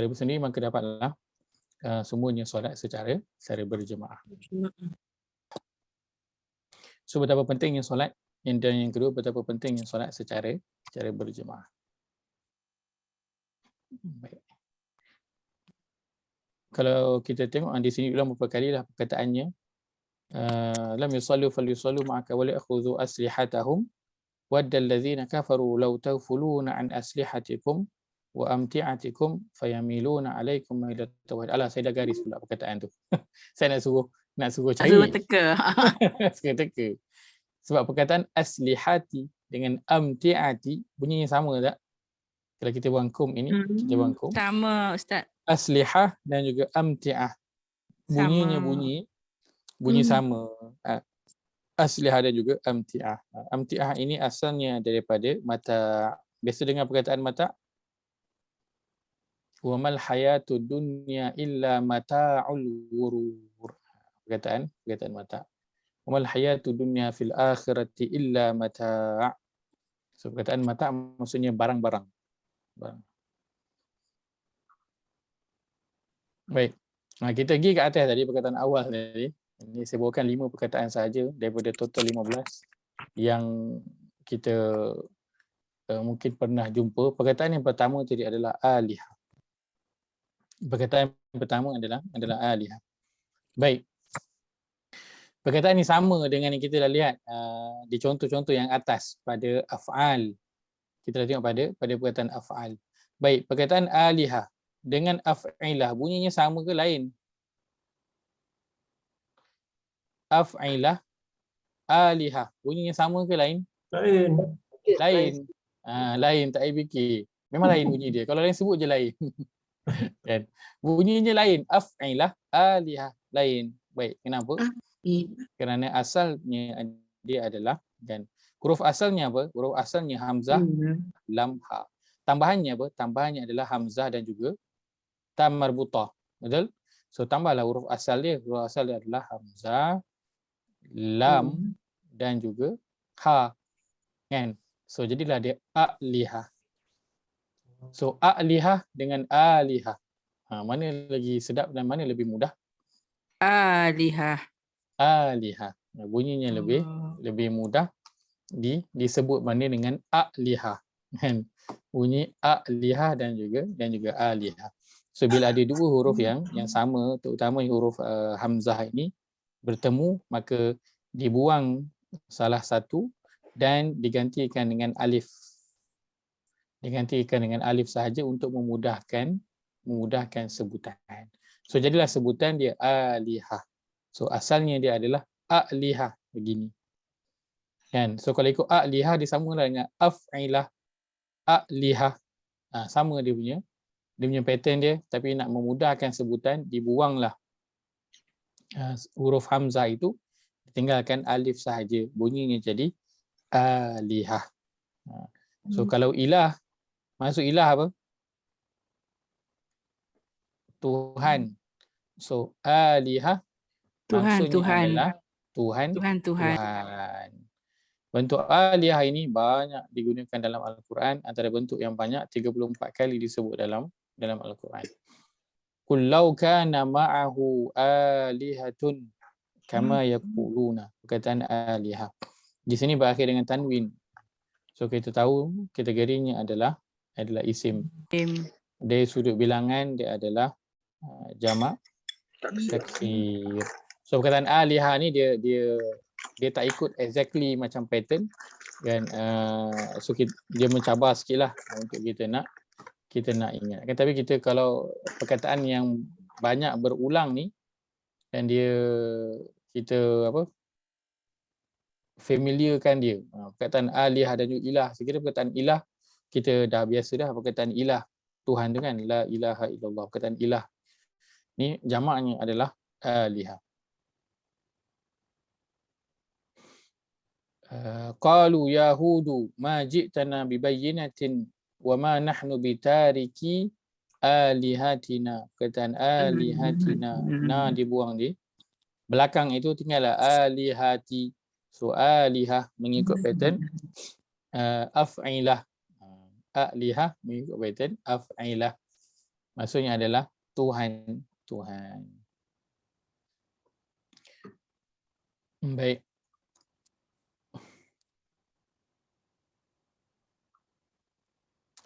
bersendiri, maka dapatlah semuanya solat secara berjemaah. So betapa pentingnya solat, dan yang kedua betapa pentingnya solat secara berjemaah. Baik. Kalau kita tengok di sini ulang beberapa kali lah perkataannya, lam yusallu falyusallu ma'aka wa ya'khudhu aslihatahum waddal ladzina kafaru law taghfuluna an aslihatikum wa amti'atikum fayamiluna 'alaikum mailat tawhid. Saya dah garis pula perkataan tu. Saya nak suruh cari. Suruh teka. Suruh teka. Sebab perkataan aslihati dengan amti'ati bunyinya sama tak? Kalau kita buang kum ini, kita buang kum. Sama Ustaz. Aslihah dan juga amti'ah. Bunyinya bunyi sama. Aslihah dan juga amti'ah. Amti'ah ini asalnya daripada mata. Biasa dengar perkataan mata. Wa mal hayatud dunya illa mata'ul ghurur. Perkataan mata. Wa mal hayatud dunya fil akhirati illa mata'. So perkataan mata maksudnya barang-barang. Baik. Kita pergi ke atas tadi, perkataan awal tadi. Ini saya bawakan 5 perkataan sahaja daripada total 15 yang kita mungkin pernah jumpa. Perkataan yang pertama tadi adalah alihah. Perkataan yang pertama adalah alihah. Baik. Perkataan ini sama dengan yang kita dah lihat di contoh-contoh yang atas pada af'al. Kita dah tengok pada perkataan af'al. Baik, perkataan alihah dengan af'ilah bunyinya sama ke lain? Af'ilah, alihah bunyinya sama ke lain? Lain. Lain. Lain, tak payah fikir. Memang lain bunyi dia. Kalau lain sebut je lain. Kan? Bunyinya lain. Af'ilah, alihah, lain. Baik, kenapa? Kerana asalnya dia adalah kan. Huruf asalnya apa? Huruf asalnya hamzah, lam, ha. Tambahannya apa? Tambahannya adalah hamzah dan juga ta marbutah. Betul? So tambahlah huruf asal dia. Huruf asal dia adalah hamzah, lam dan juga ha. Kan? So jadilah dia a'lihah. So a'lihah dengan alihah. Mana lagi sedap dan mana lebih mudah? Alihah. Alihah. Bunyinya lebih mudah disebut banding dengan a'lihah. Kan? Bunyi a'lihah dan juga alihah. So bila ada dua huruf yang sama, terutama huruf hamzah ini bertemu, maka dibuang salah satu dan digantikan dengan alif. Digantikan dengan alif sahaja untuk memudahkan sebutan. So jadilah sebutan dia alihah. So asalnya dia adalah a'lihah begini. Kan? So kalau ikut a'lihah dia samalah dengan af'ilah, a'lihah. Sama dia punya pattern dia, tapi nak memudahkan sebutan dibuanglah huruf hamzah itu, tinggalkan alif sahaja, bunyinya jadi alihah. So kalau ilah, masuk ilah apa? Tuhan. So alihah maksudnya adalah Tuhan. Bentuk alihah ini banyak digunakan dalam Al-Quran. Antara bentuk yang banyak 34 kali disebut dalam Al-Quran. Qul law kana ma'ahu alihatun kama yaquluna. Perkataan alihah. Di sini berakhir dengan tanwin. So kita tahu kategorinya adalah isim. Dari sudut bilangan dia adalah jamak taksir. So perkataan alihah ni dia tak ikut exactly macam pattern, dan so dia mencabar sikitlah untuk kita nak ingat. Tapi kita kalau perkataan yang banyak berulang ni dan kita familiarkan dia. Perkataan alihah dan juga ilah. Sekiranya perkataan ilah kita dah biasa dah, perkataan ilah Tuhan tu kan, la ilaha illallah. Perkataan ilah ni jamaknya adalah alihah. Qalu yahudu ma ji'tana bibayyinatin wa ma nahnu bitariki alihatina. Perkataan alihatina, na dibuang di belakang itu, tinggallah alihati. So alihah mengikut pattern af'ilah, alihah mengikut pattern af'ilah, maksudnya adalah Tuhan. Baik.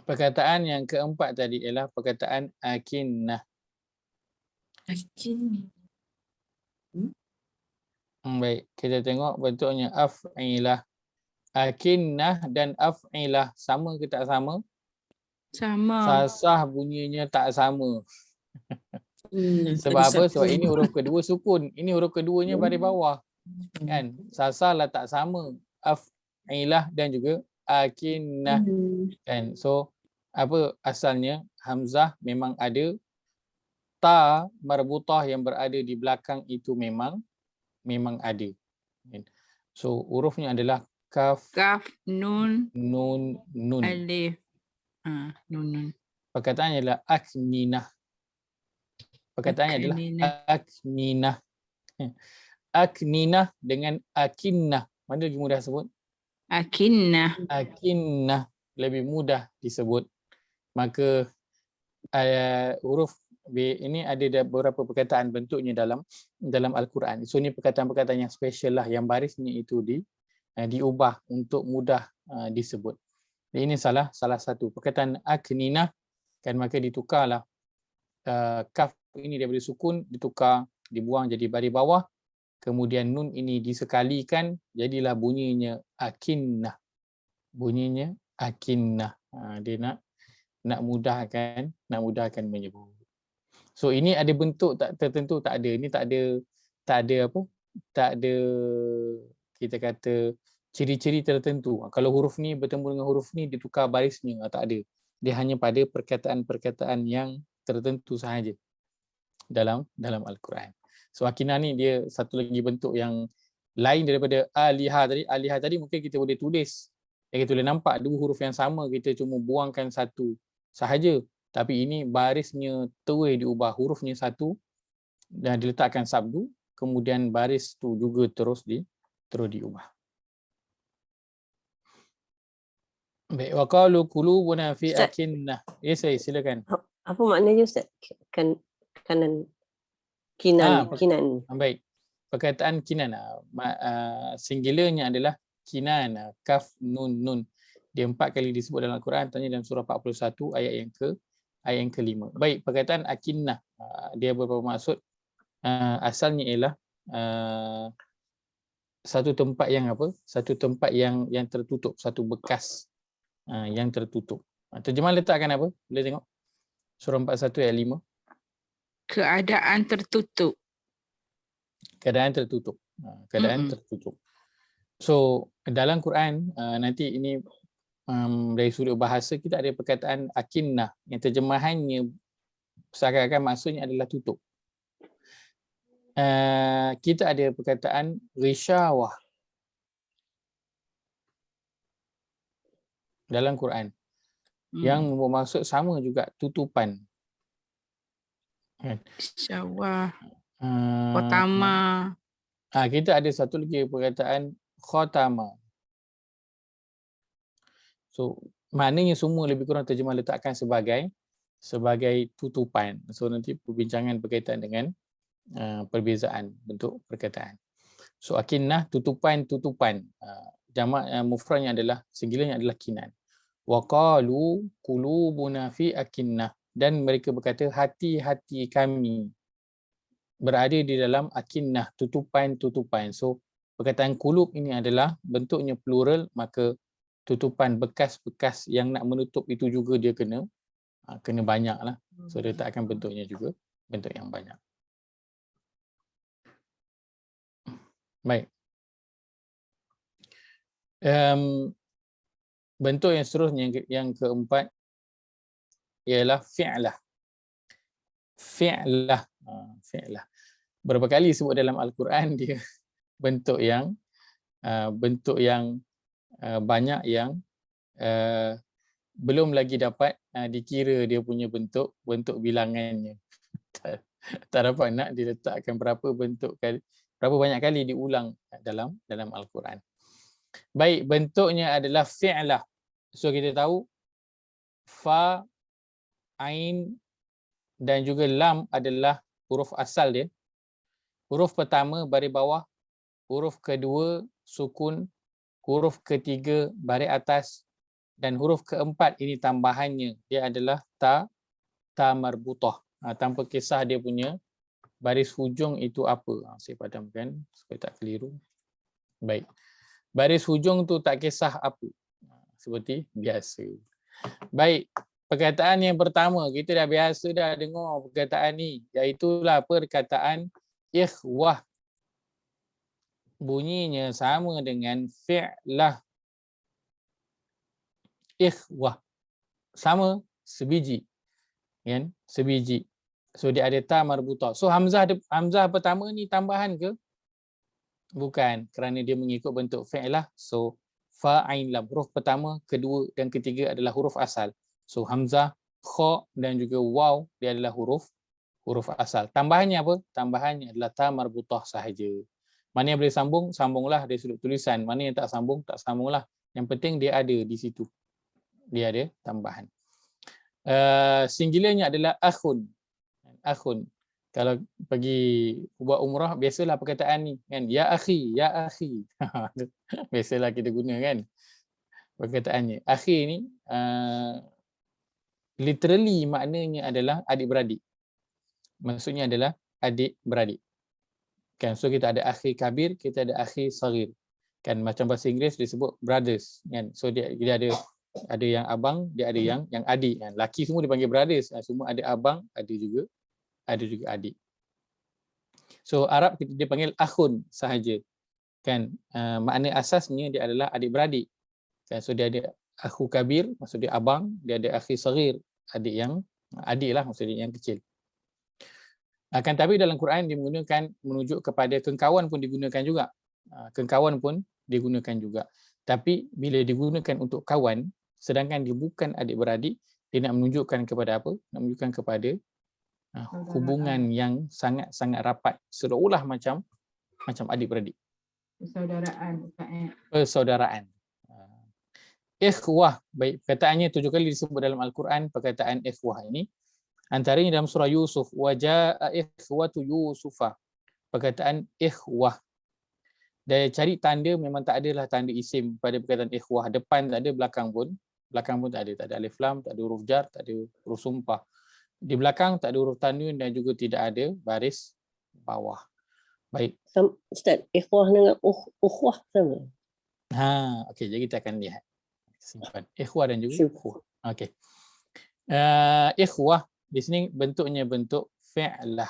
Perkataan yang keempat tadi ialah perkataan akinnah. Baik, kita tengok bentuknya af'ilah. Akinnah dan af'ilah sama ke tak sama? Sama. Sasah bunyinya tak sama. Sebab apa? Sebab ini huruf kedua sukun. Ini huruf keduanya baris bawah. Kan? Sasah lah tak sama. Af'ilah dan juga akinnah. Kan? So apa asalnya? Hamzah memang ada, ta marbutah yang berada di belakang itu memang ada. So hurufnya adalah kaf, nun, alif, nun. Perkataannya adalah akninah. Perkataannya adalah akninah. Akninah dengan akinnah, mana lagi mudah sebut? Akinnah lebih mudah disebut. Maka huruf Ini ada beberapa perkataan bentuknya dalam Al-Quran. So ini perkataan-perkataan yang special lah, yang barisnya itu diubah untuk mudah disebut. Ini salah satu perkataan akninah, kan, maka ditukarlah kaf ini daripada sukun ditukar, dibuang jadi baris bawah, kemudian nun ini disekalikan, jadilah bunyinya akinnah. Bunyinya akinnah. Dia nak mudahkan menyebut. So ini ada bentuk tak tertentu, tak ada. Ini tak ada apa? Tak ada, kita kata, ciri-ciri tertentu. Kalau huruf ni bertemu dengan huruf ni ditukar barisnya, tak ada. Dia hanya pada perkataan-perkataan yang tertentu sahaja dalam Al-Quran. So akinah ni dia satu lagi bentuk yang lain daripada alihah tadi. Alihah tadi mungkin kita boleh tulis, kita boleh nampak dua huruf yang sama, kita cuma buangkan satu sahaja. Tapi ini barisnya terus diubah, hurufnya satu dan diletakkan sabdu, kemudian baris tu juga terus diubah. Baik, wa qalu qulubuna fi Ustaz. akinnah. Ya, saya silakan. Apa maknanya Ustaz? Kanan kinan. Baik. Perkataan kinan, singularnya adalah kinan, kaf nun. Dia 4 kali disebut dalam Al-Quran, tanya dalam surah 41 ayat yang ke-5. Baik, perkataan akinnah, dia beberapa maksud. Asalnya ialah satu tempat yang apa? Satu tempat yang tertutup, satu bekas yang tertutup. Terjemahan letakkan apa? Boleh tengok surah 41 ayat 5. Keadaan tertutup. Keadaan tertutup. Tertutup. So dalam Quran nanti ini dari sudut bahasa kita ada perkataan akinnah yang terjemahannya seakan-akan maksudnya adalah tutup. Kita ada perkataan risyawah dalam Quran yang bermaksud sama juga, tutupan. Risyawah. Khotama. Kita ada satu lagi perkataan khotama. So maknanya semua lebih kurang terjemah letakkan sebagai tutupan. So nanti perbincangan berkaitan dengan perbezaan bentuk perkataan. So akinnah, tutupan. Jamak mufradnya adalah, singularnya adalah kinan. Wa qalu qulubuna fi akinnah, dan mereka berkata hati-hati kami berada di dalam akinnah, tutupan. So perkataan qulub ini adalah bentuknya plural, maka tutupan, bekas-bekas yang nak menutup itu juga dia kena banyak lah. So dia takkan bentuknya juga bentuk yang banyak. Baik. Bentuk yang seterusnya, yang keempat, ialah fi'lah. Fi'lah. Berapa kali sebut dalam Al-Quran dia bentuk yang banyak yang belum lagi dapat dikira dia punya bentuk bilangannya. Tak dapat nak diletakkan berapa banyak kali diulang dalam Al-Quran. Baik, bentuknya adalah fi'lah. So kita tahu fa, ain dan juga lam adalah huruf asal dia. Huruf pertama baris bawah, huruf kedua sukun, huruf ketiga baris atas, dan huruf keempat ini tambahannya, dia adalah ta marbutah. Tanpa kisah dia punya baris hujung itu apa. Saya padamkan supaya tak keliru. Baik. Baris hujung tu tak kisah apa. Seperti biasa. Baik. Perkataan yang pertama, kita dah biasa dah dengar perkataan ni, iaitulah perkataan ikhwah. Bunyinya sama dengan fi'lah. Ikhwah. Sama, sebiji. Kan? Sebiji. So dia ada ta marbutah. So hamzah pertama ni tambahan ke? Bukan, kerana dia mengikut bentuk fi'lah. So fa, ain, lam. Huruf pertama, kedua dan ketiga adalah huruf asal. So hamzah, kha dan juga waw, dia adalah huruf asal. Tambahannya apa? Tambahannya adalah ta marbutah sahaja. Mana yang boleh sambung, sambunglah dari sudut tulisan. Mana yang tak sambung, tak sambunglah. Yang penting dia ada di situ. Dia ada tambahan. Singularnya adalah akhun. akhun. Kalau pergi buat umrah, biasalah perkataan ni kan, ya akhi, ya akhi. Biasalah kita guna kan perkataannya. Akhi ni literally maknanya adalah adik-beradik. Maksudnya adalah adik-beradik. Kan, so kita ada akhi kabir, kita ada akhi saghir. Kan macam bahasa Inggeris disebut brothers kan. So dia ada yang abang, dia ada yang adik kan. Laki semua dipanggil brothers, semua ada abang, ada juga adik. So Arab dia panggil akhun sahaja. Kan makna asasnya dia adalah adik-beradik. Kan, so dia ada akhu kabir, maksud dia abang, dia ada akhi saghir, adik lah maksudnya yang kecil. Akan tapi dalam Quran dia menggunakan menunjuk kepada kengkawan pun digunakan juga. Kengkawan pun digunakan juga. Tapi bila digunakan untuk kawan, sedangkan dia bukan adik-beradik, dia nak menunjukkan kepada apa? Nak menunjukkan kepada hubungan yang sangat-sangat rapat, seolah-olah macam adik-beradik. Persaudaraan. Ikhwah, baik, perkataannya 7 kali disebut dalam Al-Quran perkataan ikhwah ini. Antaranya dalam surah Yusuf, wajaa ikhwatu Yusufa. Perkataan ikhwah. Dia cari tanda, memang tak adalah tanda isim pada perkataan ikhwah. Depan tak ada, belakang pun tak ada. Tak ada alif lam, tak ada huruf jar, tak ada huruf sumpah. Di belakang tak ada huruf tanwin dan juga tidak ada baris bawah. Baik. Ustaz, ikhwah dengan ukhwah sama. Okey, jadi kita akan lihat. Simpan. Ikhwah dan juga ukhwah. Okey. Ikhwah di sini bentuknya bentuk fi'lah.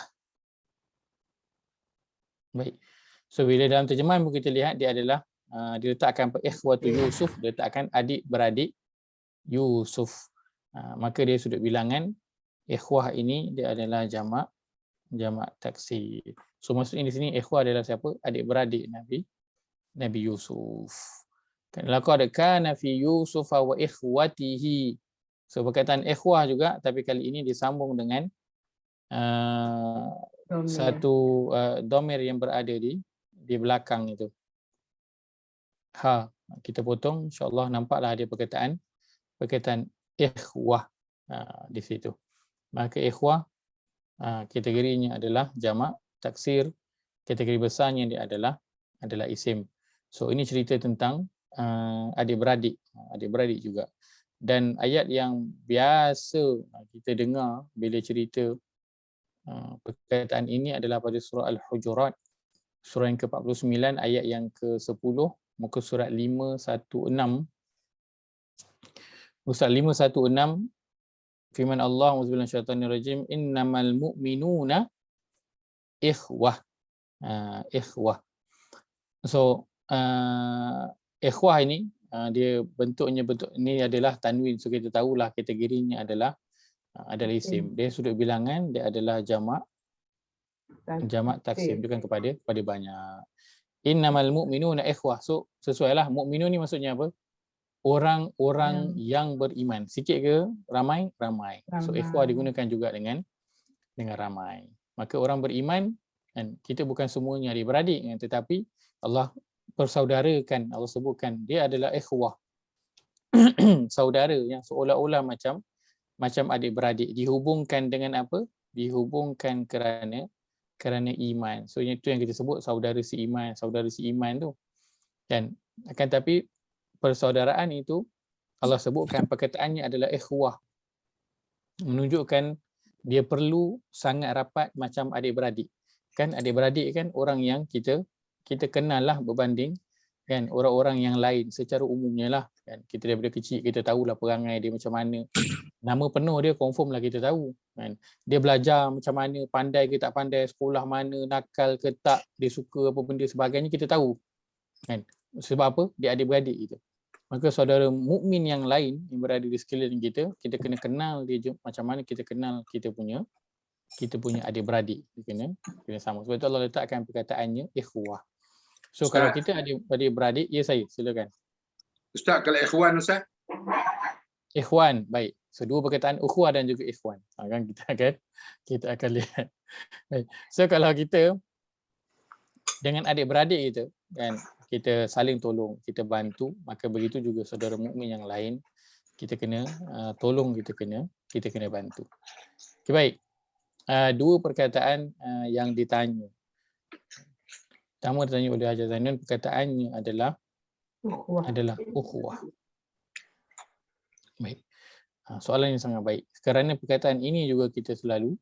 Baik. So bila dalam terjemahan pun kita lihat dia adalah diletakkan ikhwatu Yusuf, diletakkan adik-beradik Yusuf. Maka dia sudut bilangan ikhwah ini dia adalah jamak taksir. So maksudnya di sini ikhwah adalah siapa? Adik-beradik Nabi Yusuf. Laqad kana fi Yusuf wa ikhwatihi. So perkataan ikhwah juga, tapi kali ini disambung dengan satu domir yang berada di belakang itu. Kita potong, insya-Allah nampaklah ada perkataan ikhwah di situ. Maka ikhwah kategorinya adalah jamak taksir, kategori besarnya dia adalah isim. So ini cerita tentang adik-beradik juga. Dan ayat yang biasa kita dengar bila cerita perkataan ini adalah pada surah Al-Hujurat, surah yang ke-49 ayat yang ke-10, muka surat 516. Surat 516, firman Allah, auzubillahi minasyaitanir rajim, innamal mu'minuna ikhwah. Ikhwah. So ikhwah ini dia bentuknya ini adalah tanwin. So kita tahulah kategorinya adalah isim. Dia sudut bilangan, dia adalah jamak taksir, bukan kepada banyak. Innamal mu'minuna ikhwah. So sesuailah, mukminun ni maksudnya apa? Orang-orang yang beriman. Sikit ke ramai? Ramai. So ikhwah digunakan juga dengan ramai. Maka orang beriman, kan, kita bukan semuanya adik-beradik, kan, tetapi Allah persaudarakan, Allah sebutkan dia adalah ikhwah. Saudara yang seolah-olah macam adik-beradik, dihubungkan dengan apa? Dihubungkan kerana iman. So itu yang kita sebut saudara seiman tu. Dan akan tapi persaudaraan itu Allah sebutkan perkataannya adalah ikhwah. Menunjukkan dia perlu sangat rapat macam adik-beradik. Kan adik-beradik kan orang yang kita kenal lah berbanding kan orang-orang yang lain secara umumnya lah, kan kita daripada kecil kita tahulah perangai dia macam mana, nama penuh dia confirm lah kita tahu, kan dia belajar macam mana, pandai ke tak pandai, sekolah mana, nakal ke tak, dia suka apa benda sebagainya kita tahu, kan sebab apa? Dia adik-beradik kita. Maka saudara mukmin yang lain yang berada di sekeliling kita kena kenal dia macam mana kita kenal kita punya adik-beradik, kena sama. Sebab itu Allah letakkan perkataannya ikhwah. So Ustaz, kalau kita adik-beradik, ya saya, silakan. Ustaz, kalau ikhwan Ustaz? Ikhwan, baik. So dua perkataan ukhuwah dan juga ikhwan. Kan kita akan lihat. Baik. So kalau kita dengan adik-beradik kita, kan kita saling tolong, kita bantu, maka begitu juga saudara mukmin yang lain kita kena tolong, kita kena bantu. Okay, baik. dua perkataan yang ditanya. Pertama ditanya oleh Haji Zainul, perkataannya adalah ukhuwah. Baik. Soalan yang sangat baik. Kerana perkataan ini juga kita selalu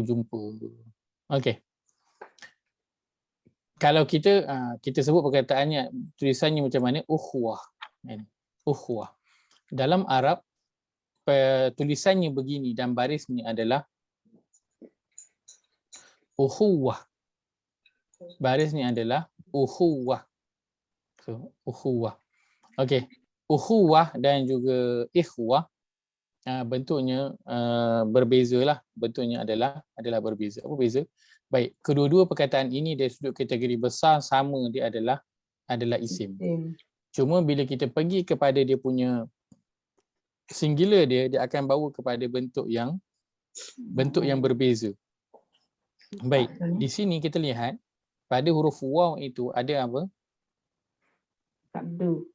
jumpa. Okey. Kalau kita sebut perkataannya, tulisannya macam mana? Ukhuwah. Ukhuwah. Dalam Arab, tulisannya begini dan barisnya adalah ukhuwah. Barisnya adalah ukhuwah. So, ukhuwah. Okey. Ukhuwah dan juga ikhwah bentuknya berbezalah. Bentuknya adalah berbeza. Apa beza? Baik, kedua-dua perkataan ini dari sudut kategori besar sama, dia adalah isim. Cuma bila kita pergi kepada dia punya singular dia akan bawa kepada bentuk yang berbeza. Baik, di sini kita lihat pada huruf waw itu ada apa? Sabdu.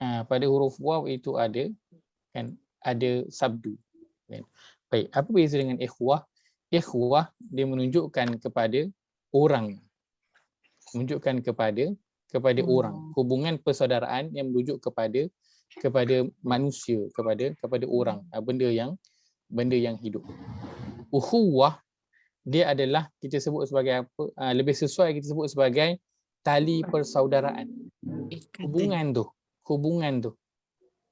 Pada huruf waw itu ada sabdu. Baik, apa beza dengan ikhwah? Ikhwah dia menunjukkan kepada orang. Menunjukkan kepada orang. Hubungan persaudaraan yang merujuk kepada manusia, kepada orang, benda yang hidup. Ukhuwah dia adalah kita sebut sebagai apa? Lebih sesuai kita sebut sebagai tali persaudaraan. Hubungan tu.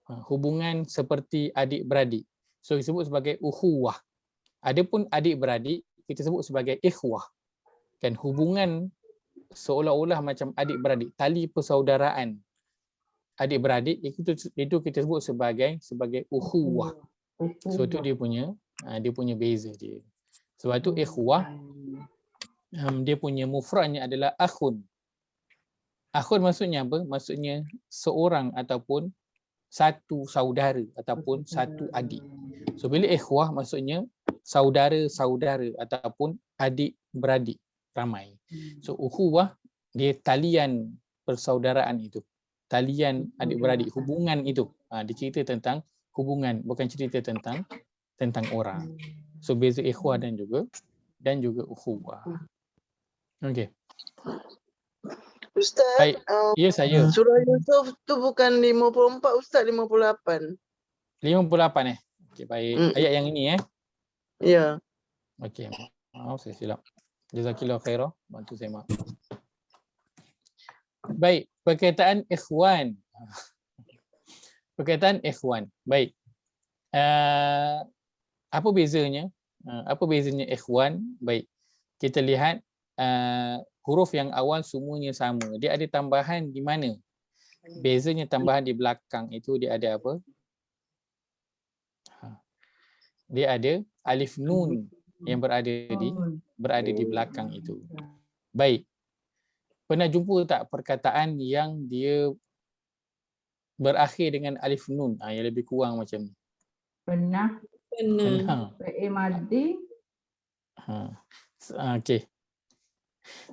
Hubungan seperti adik-beradik. So disebut sebagai ukhuwah. Adapun adik-beradik kita sebut sebagai ikhwah. Kan hubungan seolah-olah macam adik-beradik, tali persaudaraan adik-beradik itu kita sebut sebagai ukhuwah. So itu dia punya beza dia. Sebab tu ikhwah dia punya mufradnya adalah akhun. Akhun maksudnya apa? Maksudnya seorang ataupun satu saudara ataupun satu adik. So bila ikhwah maksudnya saudara-saudara ataupun adik-beradik ramai. So ukhuwah dia talian persaudaraan itu. Talian adik-beradik, hubungan itu. Dia cerita tentang hubungan, bukan cerita tentang orang. So beza ikhwah dan juga ukhuwah. Okey. Ustaz, Baik. Ya saya. Surah Yusuf tu bukan 54 Ustaz, 58. 58 Okey, baik. Ayat yang ini Ya. Okey. Maaf saya silap. Jazakillahu khairah. Bantu saya maaf. Baik, perkataan ikhwan. Perkataan ikhwan. Baik. Apa bezanya? Apa bezanya ikhwan? Baik. Kita lihat huruf yang awal semuanya sama. Dia ada tambahan di mana? Bezanya tambahan di belakang itu dia ada apa? Dia ada alif nun yang berada di belakang itu. Baik. Pernah jumpa tak perkataan yang dia berakhir dengan alif nun yang lebih kurang macam ni? Pernah. Fi'il madhi. Okey.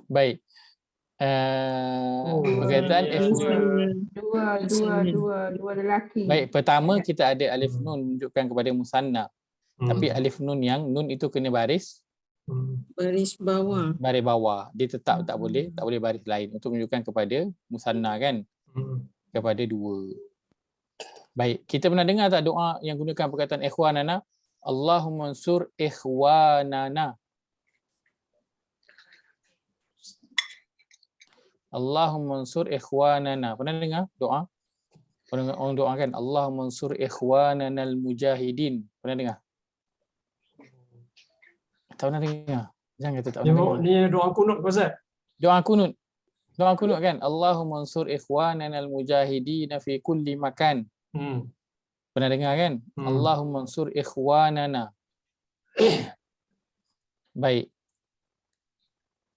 Baik. Perkataan Dua lelaki. Baik, pertama kita ada alif nun menunjukkan kepada musanna. Tapi alif nun yang nun itu kena baris bawah. Dia tetap tak boleh baris lain untuk menunjukkan kepada musanna kan? Kepada dua. Baik, kita pernah dengar tak doa yang gunakan perkataan ikhwanana? Allahumma ansur ikhwanana. Allahumma ansur ikhwanana. Pernah dengar doa? Pernah orang doa kan? Allahumma ansur ikhwanana al-mujahidin. Pernah dengar? Tak pernah dengar. Jangan kata tak pernah dengar. Ni doa kunut ke Ustaz? Doa kunut kan? Allahumma ansur ikhwanana al-mujahidin fi kulli makan. Pernah dengar kan? Allahumma ansur ikhwanana. Baik.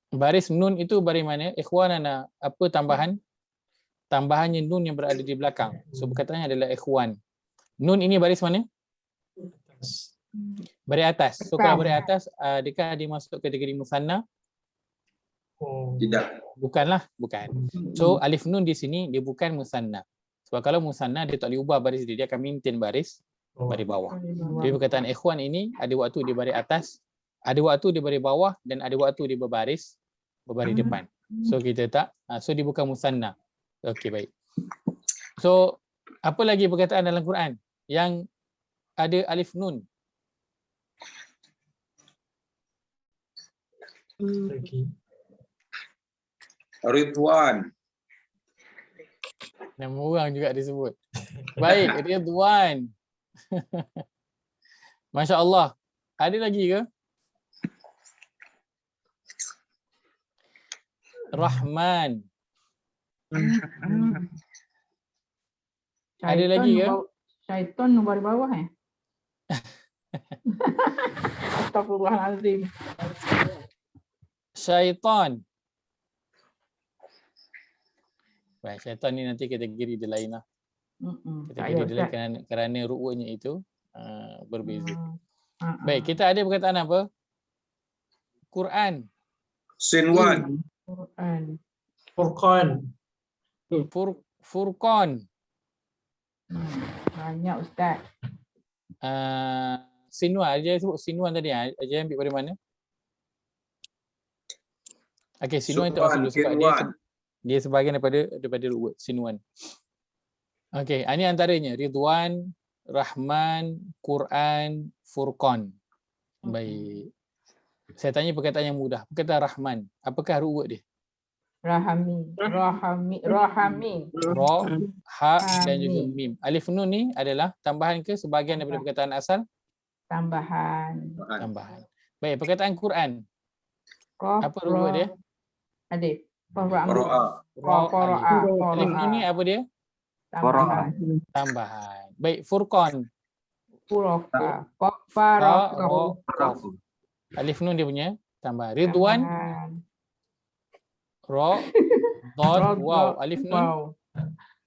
Baris nun itu baris mana? Ikhwanana. Apa tambahan? Tambahannya nun yang berada di belakang. So perkataannya adalah ikhwan. Nun ini baris mana? Baris atas. So kalau baris atas, adakah dia masuk kategori musanna? Tidak. Bukan. So alif nun di sini dia bukan musanna. Sebab kalau musanna dia tak boleh ubah baris dia akan maintain baris baris bawah. Baris Jadi perkataan ikhwan ini ada waktu di baris atas, ada waktu di baris bawah dan ada waktu di berbaris depan. So kita tak, so dia bukan musanna. Okey, baik. So apa lagi perkataan dalam Quran yang ada alif nun? Lagi. Ridwan. Nama orang juga disebut. Baik, Ridwan. Masya Allah. Ada lagi ke? Rahman. Ada lagi ke? Syaitan nombor bawah Astagfirullahalazim. Syaitan. Baik, syaitan ni nanti kategori dia lain lah. Kategori dia lain kerana ru'wanya itu berbeza. Baik, kita ada perkataan apa? Quran. Sinwan. Quran. Furqan. Furqan. Banyak Ustaz. Sinwan, aja sebut Sinwan tadi. Aja ambil dari mana? Okey, Sinwan itu asal dulu sebab dia sebahagian daripada word Sinwan. Okey, ini antaranya Ridwan, Rahman, Quran, Furqan. Baik. Saya tanya perkataan yang mudah. Perkataan Rahman, apakah word dia? Rahami. Ra, ha dan juga mim. Alif nun ni adalah tambahan ke sebahagian daripada perkataan asal? Tambahan. Baik, perkataan Quran. Apa word dia? Adik. Qara'a. Alif nun ni apa dia? Tambahan. Baik, Furqan. Alif nun dia punya tambahan. Ridwan, ra, dad, waw.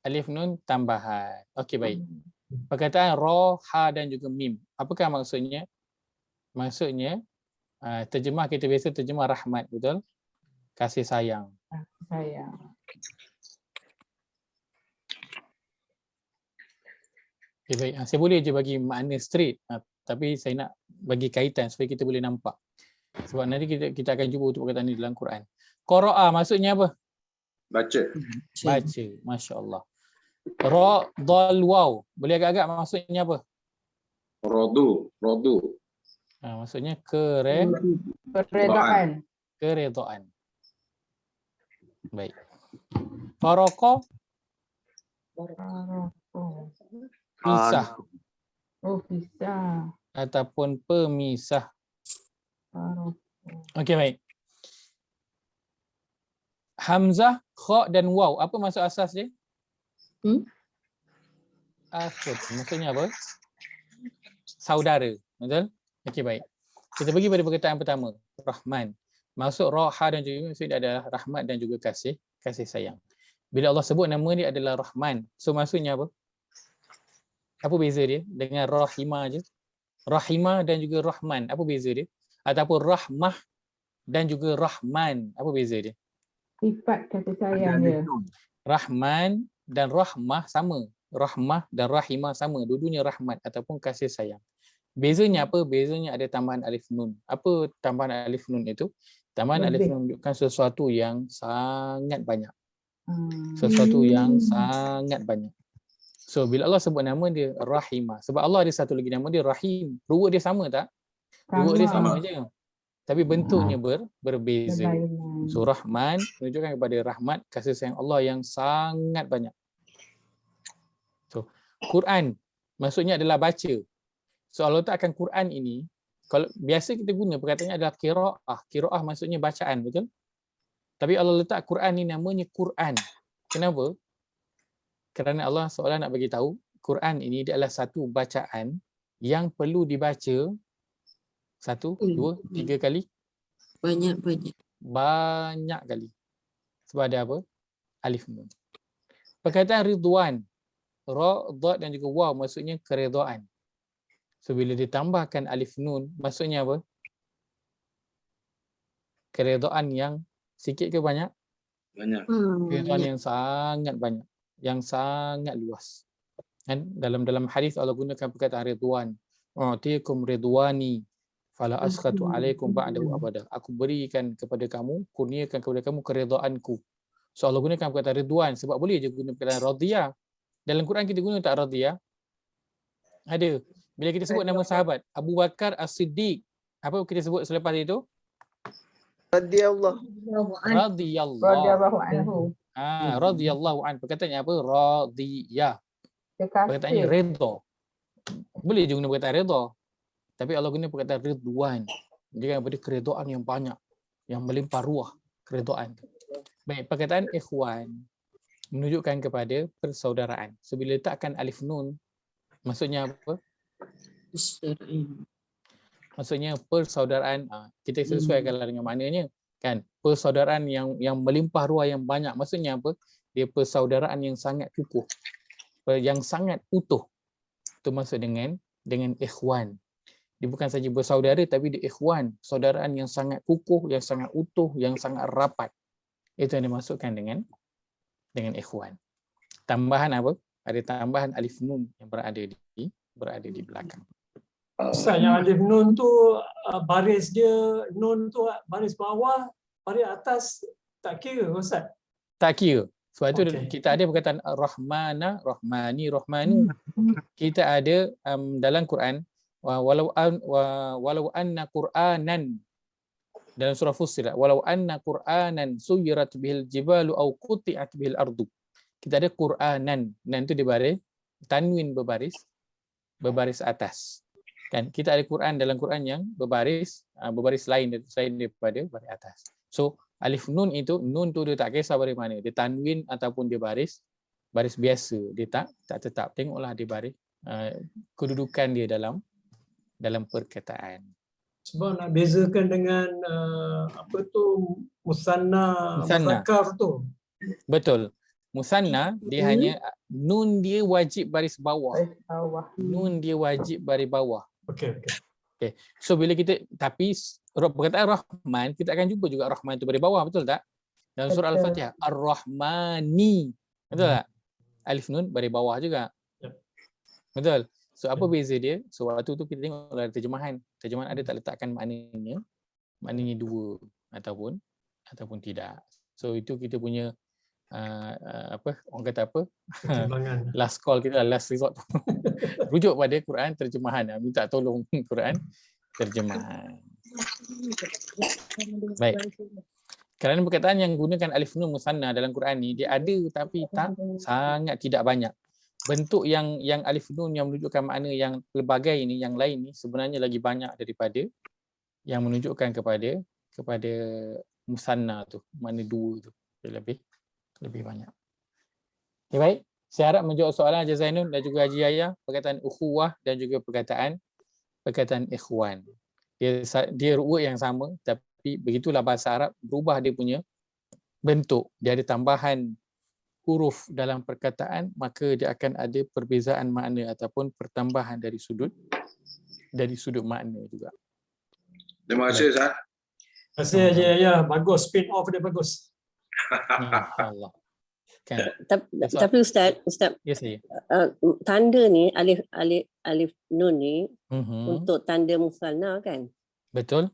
Alif nun tambahan. Okey, baik. Perkataan ra, ha dan juga mim. Apakah maksudnya? Maksudnya terjemah kita biasa terjemah rahmat, betul? Kasih sayang. Okay, baik. Saya boleh je bagi makna straight, tapi saya nak bagi kaitan supaya kita boleh nampak. Sebab nanti kita akan cuba untuk perkataan ini dalam Quran. Qara'a maksudnya apa? Baca. Baca. Masya Allah. Ra, dal, waw. Boleh agak-agak maksudnya apa? Rodu. Maksudnya keredaan. Baik. Faraqa, pisah. Pisah. Ataupun pemisah. Okey, baik. Hamzah, kha dan waw. Apa maksud asas dia? Akhir. Maksudnya apa? Saudara. Betul? Okey, baik. Kita pergi pada perkataan pertama. Rahman. Maksud raha dan juga maksud dia adalah rahmat dan juga kasih sayang. Bila Allah sebut nama dia adalah Rahman. So maksudnya apa? Apa beza dia dengan Rahimah je? Rahimah dan juga Rahman. Apa beza dia? Ataupun Rahmah dan juga Rahman. Apa beza dia? Sifat kasih sayang dia. Rahman dan Rahmah sama. Rahmah dan Rahimah sama. Dua-duanya rahmat ataupun kasih sayang. Bezanya apa? Bezanya ada tambahan alif nun. Apa tambahan alif nun itu? Tambahan alif nun menunjukkan sesuatu yang sangat banyak. Sesuatu yang sangat banyak. So bila Allah sebut nama dia Rahimah. Sebab Allah ada satu lagi nama dia Rahim. Ruwet dia sama tak? Ruwet dia sama je. Tapi bentuknya berbeza. So Rahman menunjukkan kepada rahmat kasih sayang Allah yang sangat banyak. So Quran maksudnya adalah baca. So Allah letakkan Quran ini, kalau biasa kita guna perkataannya adalah qiraah. Qiraah maksudnya bacaan, betul? Tapi Allah letak Quran ni namanya Quran. Kenapa? Kerana Allah seolah nak bagi tahu Quran ini adalah satu bacaan yang perlu dibaca 1, 2, 3 kali. Banyak kali. Sebab ada apa? Alif nun. Perkataan Ridwan, ra, dad dan juga waw maksudnya keredaan. So bila ditambahkan alif nun maksudnya apa? Keredaan yang sikit ke banyak? Banyak. Keredaan yang sangat banyak, yang sangat luas. Kan dalam hadis Allah gunakan perkataan ridwan. U'tikum ridwani fala askhatu alaikum ba'dahu abada. Aku berikan kepada kamu, kurniakan kepada kamu keredaanku. So Allah gunakan perkataan ridwan sebab boleh je guna perkataan radiyah. Dalam Quran kita guna tak radiyah? Ada. Bila kita sebut nama sahabat Abu Bakar As-Siddiq, apa kita sebut selepas itu? Radiyallah. Radhiyallahu. anhu. Radhiyallahu an. Perkataannya apa? Radiyah. Perkataannya redha. Boleh je guna perkataan redha. Tapi Allah guna perkataan ridwan. Dia beri keredaan yang banyak, yang melimpah ruah keredaan. Baik, perkataan ikhwan menunjukkan kepada persaudaraan. So bila letakkan alif nun, maksudnya apa? Maksudnya persaudaraan, kita sesuaikanlah dengan maknanya kan. Persaudaraan yang melimpah ruah yang banyak. Maksudnya apa? Dia persaudaraan yang sangat kukuh, yang sangat utuh. Itu maksud dengan ikhwan. Dia bukan saja bersaudara tapi dia ikhwan, saudaraan yang sangat kukuh, yang sangat utuh, yang sangat rapat. Itu yang dimaksudkan dengan ikhwan. Tambahan apa? Ada tambahan alif nun yang berada di belakang. Ustaz, yang alif nun tu baris dia, nun tu baris bawah, baris atas tak kira Ustaz? Tak kira. Sebab itu kita ada perkataan Rahmana, Rahmani, Rahmanu. Kita ada dalam Quran walau anna Qur'anan, dalam surah Fussilat, walau anna Qur'anan suyirat bihil jibalu au quti'at bihil ardu. Kita ada Qur'anan, nan itu dibaris tanwin berbaris atas. Kan kita ada Quran dalam Quran yang berbaris lain daripada baris atas. So alif nun itu, nun tu dia tak kisah baris mana, dia tanwin ataupun dia baris biasa, dia tak tetap. Tengoklah dia baris kedudukan dia dalam perkataan. Sebab nak bezakan dengan musanna, muzakkar tu. Betul. Musanna dia hanya nun dia wajib baris bawah. Nun dia wajib baris bawah. Okey. So bila kita, tapi perkataan Rahman kita akan jumpa juga Rahman itu baris bawah, betul tak? Dalam surah Al-Fatihah, Ar-Rahmani. Betul tak? Alif nun baris bawah juga. Betul. So apa beza dia? So waktu tu kita tengok dalam terjemahan. Terjemahan ada tak letakkan maknanya dua ataupun tidak. So itu kita punya orang kata apa? Last call kita, last resort. Rujuk pada Quran terjemahan. Minta tolong Quran terjemahan. Baik. Kerana perkataan yang gunakan alif nun musanna dalam Quran ni dia ada tapi sangat tidak banyak. Bentuk yang alif nun yang menunjukkan makna yang pelbagai ini, yang lain ni sebenarnya lagi banyak daripada yang menunjukkan kepada musanna tu, makna dua tu. Lebih banyak. Okay, baik. Saya harap menjawab soalan Haji Zainul dan juga Haji Yahya, perkataan ukhuwah dan juga perkataan ikhwan. Dia ru'ut yang sama tapi begitulah bahasa Arab, berubah dia punya bentuk. Dia ada tambahan huruf dalam perkataan, maka dia akan ada perbezaan makna ataupun pertambahan dari sudut makna juga. Terima kasih Ustaz. Terima kasih Haji Yahya, bagus, spin off dia bagus. InsyaAllah. Kan. Tapi Ustaz, Ya saya. Tanda ni alif nun ni untuk tanda musanna kan? Betul.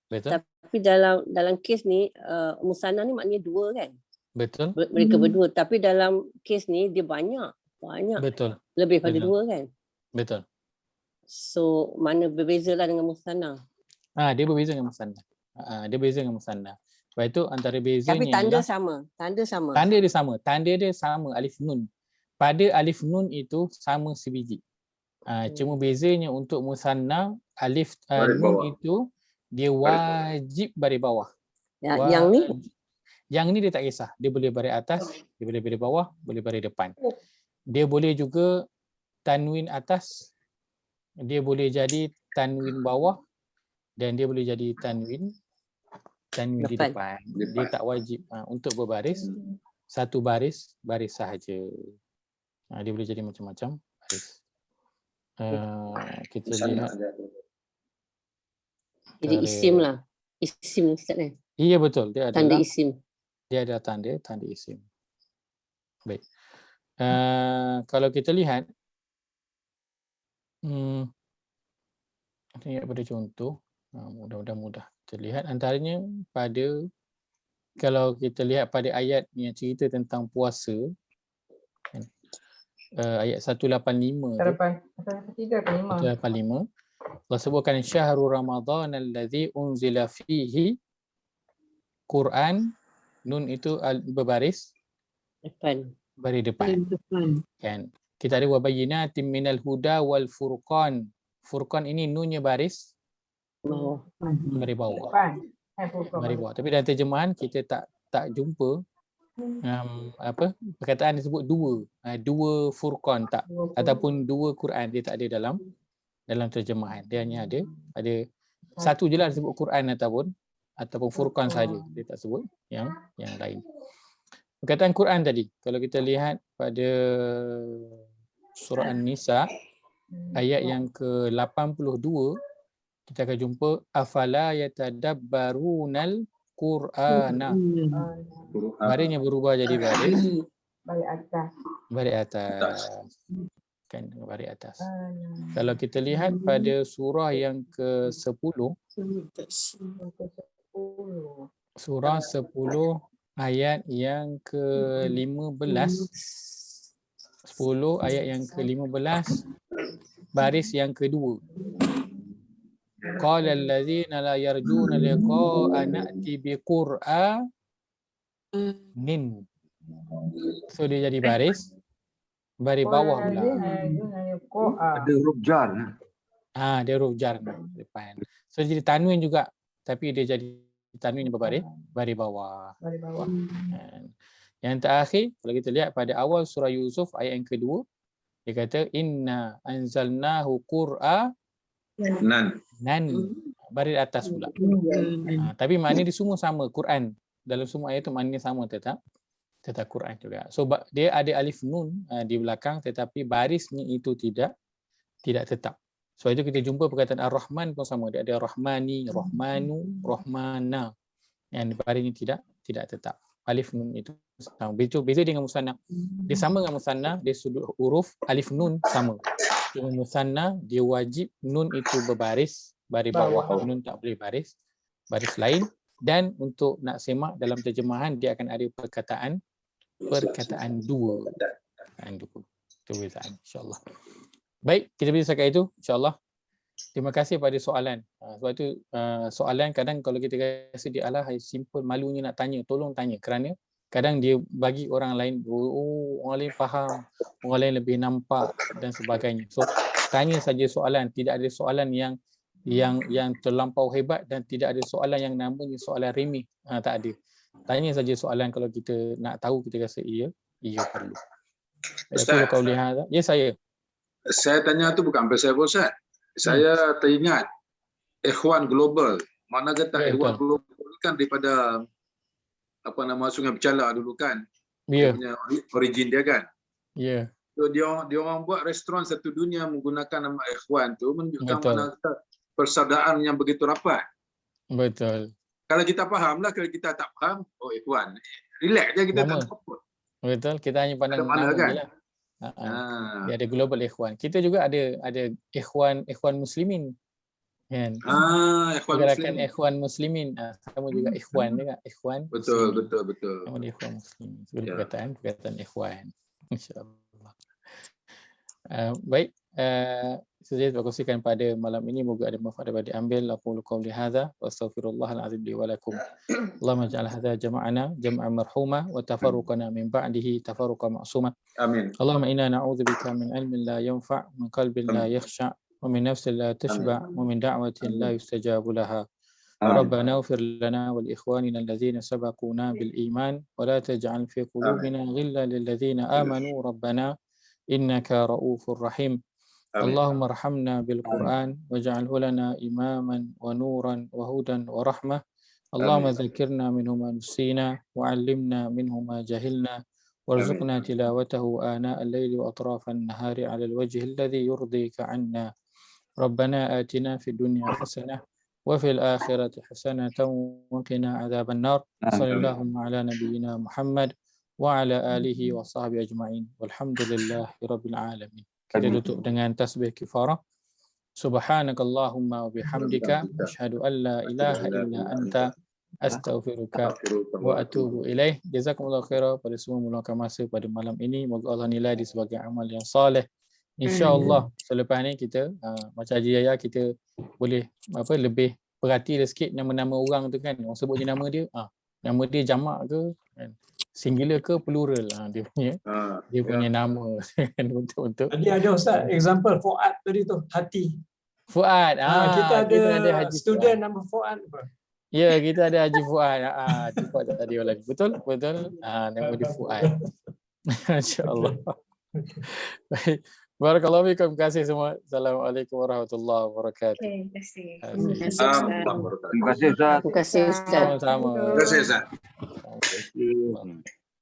Tapi dalam kes ni musanna ni maknanya dua kan? Betul. Mereka berdua, tapi dalam kes ni dia banyak. Betul. Lebih pada dua kan? Betul. So mana berbezalah dengan musanna? Dia berbeza dengan musanna. Dia berbeza dengan musanna. Sebab itu antara bezanya, tapi tanda sama. Tanda dia sama alif nun. Pada alif nun itu sama sebiji. Cuma bezanya untuk musanna alif nun itu dia wajib baris bawah. Yang ni dia tak kisah. Dia boleh baris atas, dia boleh baris bawah, boleh baris depan. Dia boleh juga tanwin atas, dia boleh jadi tanwin bawah, dan dia boleh jadi tanwin di depan. Dia tak wajib untuk berbaris. Satu baris sahaja. Dia boleh jadi macam-macam baris. Kita lihat. Jadi isim lah. Isim Ustaz kan? Iya betul. Dia tanda adalah isim. Dia ada tanda isim. Baik. Kalau kita lihat Kita ingat pada contoh. Mudah-mudahan mudah terlihat. Antaranya pada, kalau kita lihat pada ayat yang cerita tentang puasa, ayat 185 tu, 185 Allah sebutkan syahrul Ramadan alladzi unzila fihi Quran, nun itu berbaris baris depan. Kan? Kita ada wa bayyinatin minal huda wal furqan. Furqan ini nunnya baris baris bawah. Baris bawah. Tapi dalam terjemahan kita tak jumpa perkataan disebut dua furqan tak, ataupun dua Quran, dia tak ada dalam terjemahan. Dia hanya ada satu je lah disebut Quran ataupun furqan saja. Dia tak sebut yang lain. Perkataan Quran tadi, kalau kita lihat pada surah An-Nisa ayat yang ke-82, kita akan jumpa afala yatadabbarunal Qur'ana. Barisnya berubah jadi baris atas. Kan, baris atas. Kalau kita lihat pada surah yang ke-10, surah 10 ayat yang ke-15, 10 ayat yang ke-15 baris yang kedua. Qala allazina la yarjuna liqa'a na'ti biqur'anin. So dia jadi baris bawah pula. Ada huruf jar. Dia huruf jar depan. So jadi tanwin juga, tapi dia jadi tanwin berbaris bawah. Yang terakhir, kalau kita lihat pada awal surah Yusuf ayat yang kedua, dia kata inna anzalnahu Qur'anan, baris atas pula. Tapi makna dia semua sama, Quran. Dalam semua ayat itu maknanya sama, tetap Quran juga. So dia ada alif nun di belakang, tetapi barisnya itu tidak tetap. So itu kita jumpa perkataan Ar-Rahman pun sama. Dia ada Rahmani, Rahmanu, Rahmana. Yang barisnya tidak tetap. Alif nun itu sama. Beza dengan musanna. Dia sama dengan musanna, dia sudut huruf alif nun sama. Dengan musanna dia wajib nun itu berbaris bawah. Nun tak boleh baris lain. Dan untuk nak semak dalam terjemahan, dia akan ada perkataan dua. Itu bezaan, insya-Allah. Baik, kita bisa setakat itu, insya-Allah. Terima kasih pada soalan. Sebab itu soalan kadang kalau kita rasa dia simple, malunya nak tanya, tolong tanya, kerana kadang dia bagi orang lain, orang lain faham, orang lain lebih nampak dan sebagainya. So tanya saja soalan, tidak ada soalan yang terlampau hebat, dan tidak ada soalan yang namanya soalan remeh. Tak ada. Tanya saja soalan kalau kita nak tahu, kita rasa ia perlu. Ustaz, ya saya tanya tu bukan pasal Ustaz. Saya teringat Ikhwan Global. Mana kata Ikhwan Global kan daripada Sungai Bercala dulu kan. Dia punya origin dia kan. So dia orang buat restoran satu dunia menggunakan nama Ikhwan tu, menunjukkan mana persaudaraan yang begitu rapat. Betul. Kalau kita fahamlah, kalau kita tak faham, Ikhwan. Relax je, kita tak apa. Betul, kita hanya pandang nama kan? Je lah. Dia ada Global Ikhwan. Kita juga ada Ikhwan Muslimin. Kan? Gerakan Ikhwan Muslimin. Sama juga Ikhwan juga. Ikhwan. Betul. Nama dia Ikhwan Muslimin. Sebenarnya perkataan Ikhwan. InsyaAllah. Baik. Saya berkongsikan pada malam ini, moga ada manfaat dapat diambil. Aqulu qawli hadza wa astaghfirullahal azim li wa lakum. Allahumma ij'al hadza jama'ana jam'an marhuma wa tafarruqana min ba'dihi tafarruqan ma'suma. Amin. Allahumma inna na'udzubika min ilmin la yanfa', min qalbin la yakhsha', wa min nafsin la tashba', wa min da'watin la yustajabu laha. ربنا اغفر لنا ولإخواننا الذين سبقونا بالإيمان ولا تجعل في قلوبنا غلا للذين آمنوا ربنا إنك رؤوف رحيم. اللهم ارحمنا بالقرآن واجعله لنا إماما ونورا وهدى ورحمة. اللهم ذكرنا منه ما نسينا وعلمنا منه ما جهلنا وارزقنا تلاوته آناء الليل وأطراف النهار على الوجه الذي يرضيك عنا. ربنا آتنا في الدنيا حسنة وفي الآخرة حسنة وقنا عذاب النار. صلى الله على نبينا محمد وعلى آله وصحبه أجمعين والحمد لله رب العالمين. Kita tutup dengan tasbih kifarah. Subhanakallahumma wa bihamdika asyhadu an la ilaha illa anta astaghfiruka wa atubu ilaih. Jazakumullah khairan pada semua meluangkan masa pada malam ini. Moga Allah nilai di sebagai amal yang soleh. InsyaAllah selepas ni kita macam Haji Yahya, kita boleh lebih perhati sikit nama-nama orang tu kan. Orang sebut je nama dia, nama dia jamak ke kan? Singular ke plural, dia punya nama kan, untuk Tadi ada Ustaz example Fuad tadi tu, hati. Fuad. Kita ada Haji student Fuad. nama Fuad apa? Ya, kita ada Haji Fuad. Cepat tadi lagi. Betul? Nama dia Fuad. Masya-Allah. Baik. Barakallahu fikum. Terima kasih semua. Assalamualaikum warahmatullahi wabarakatuh. Terima kasih. Terima kasih, Assalamualaikum warahmatullahi Ustaz. wabarakatuh. Terima kasih, Ustaz. Sama-sama. Terima kasih Ustaz. Sama-sama.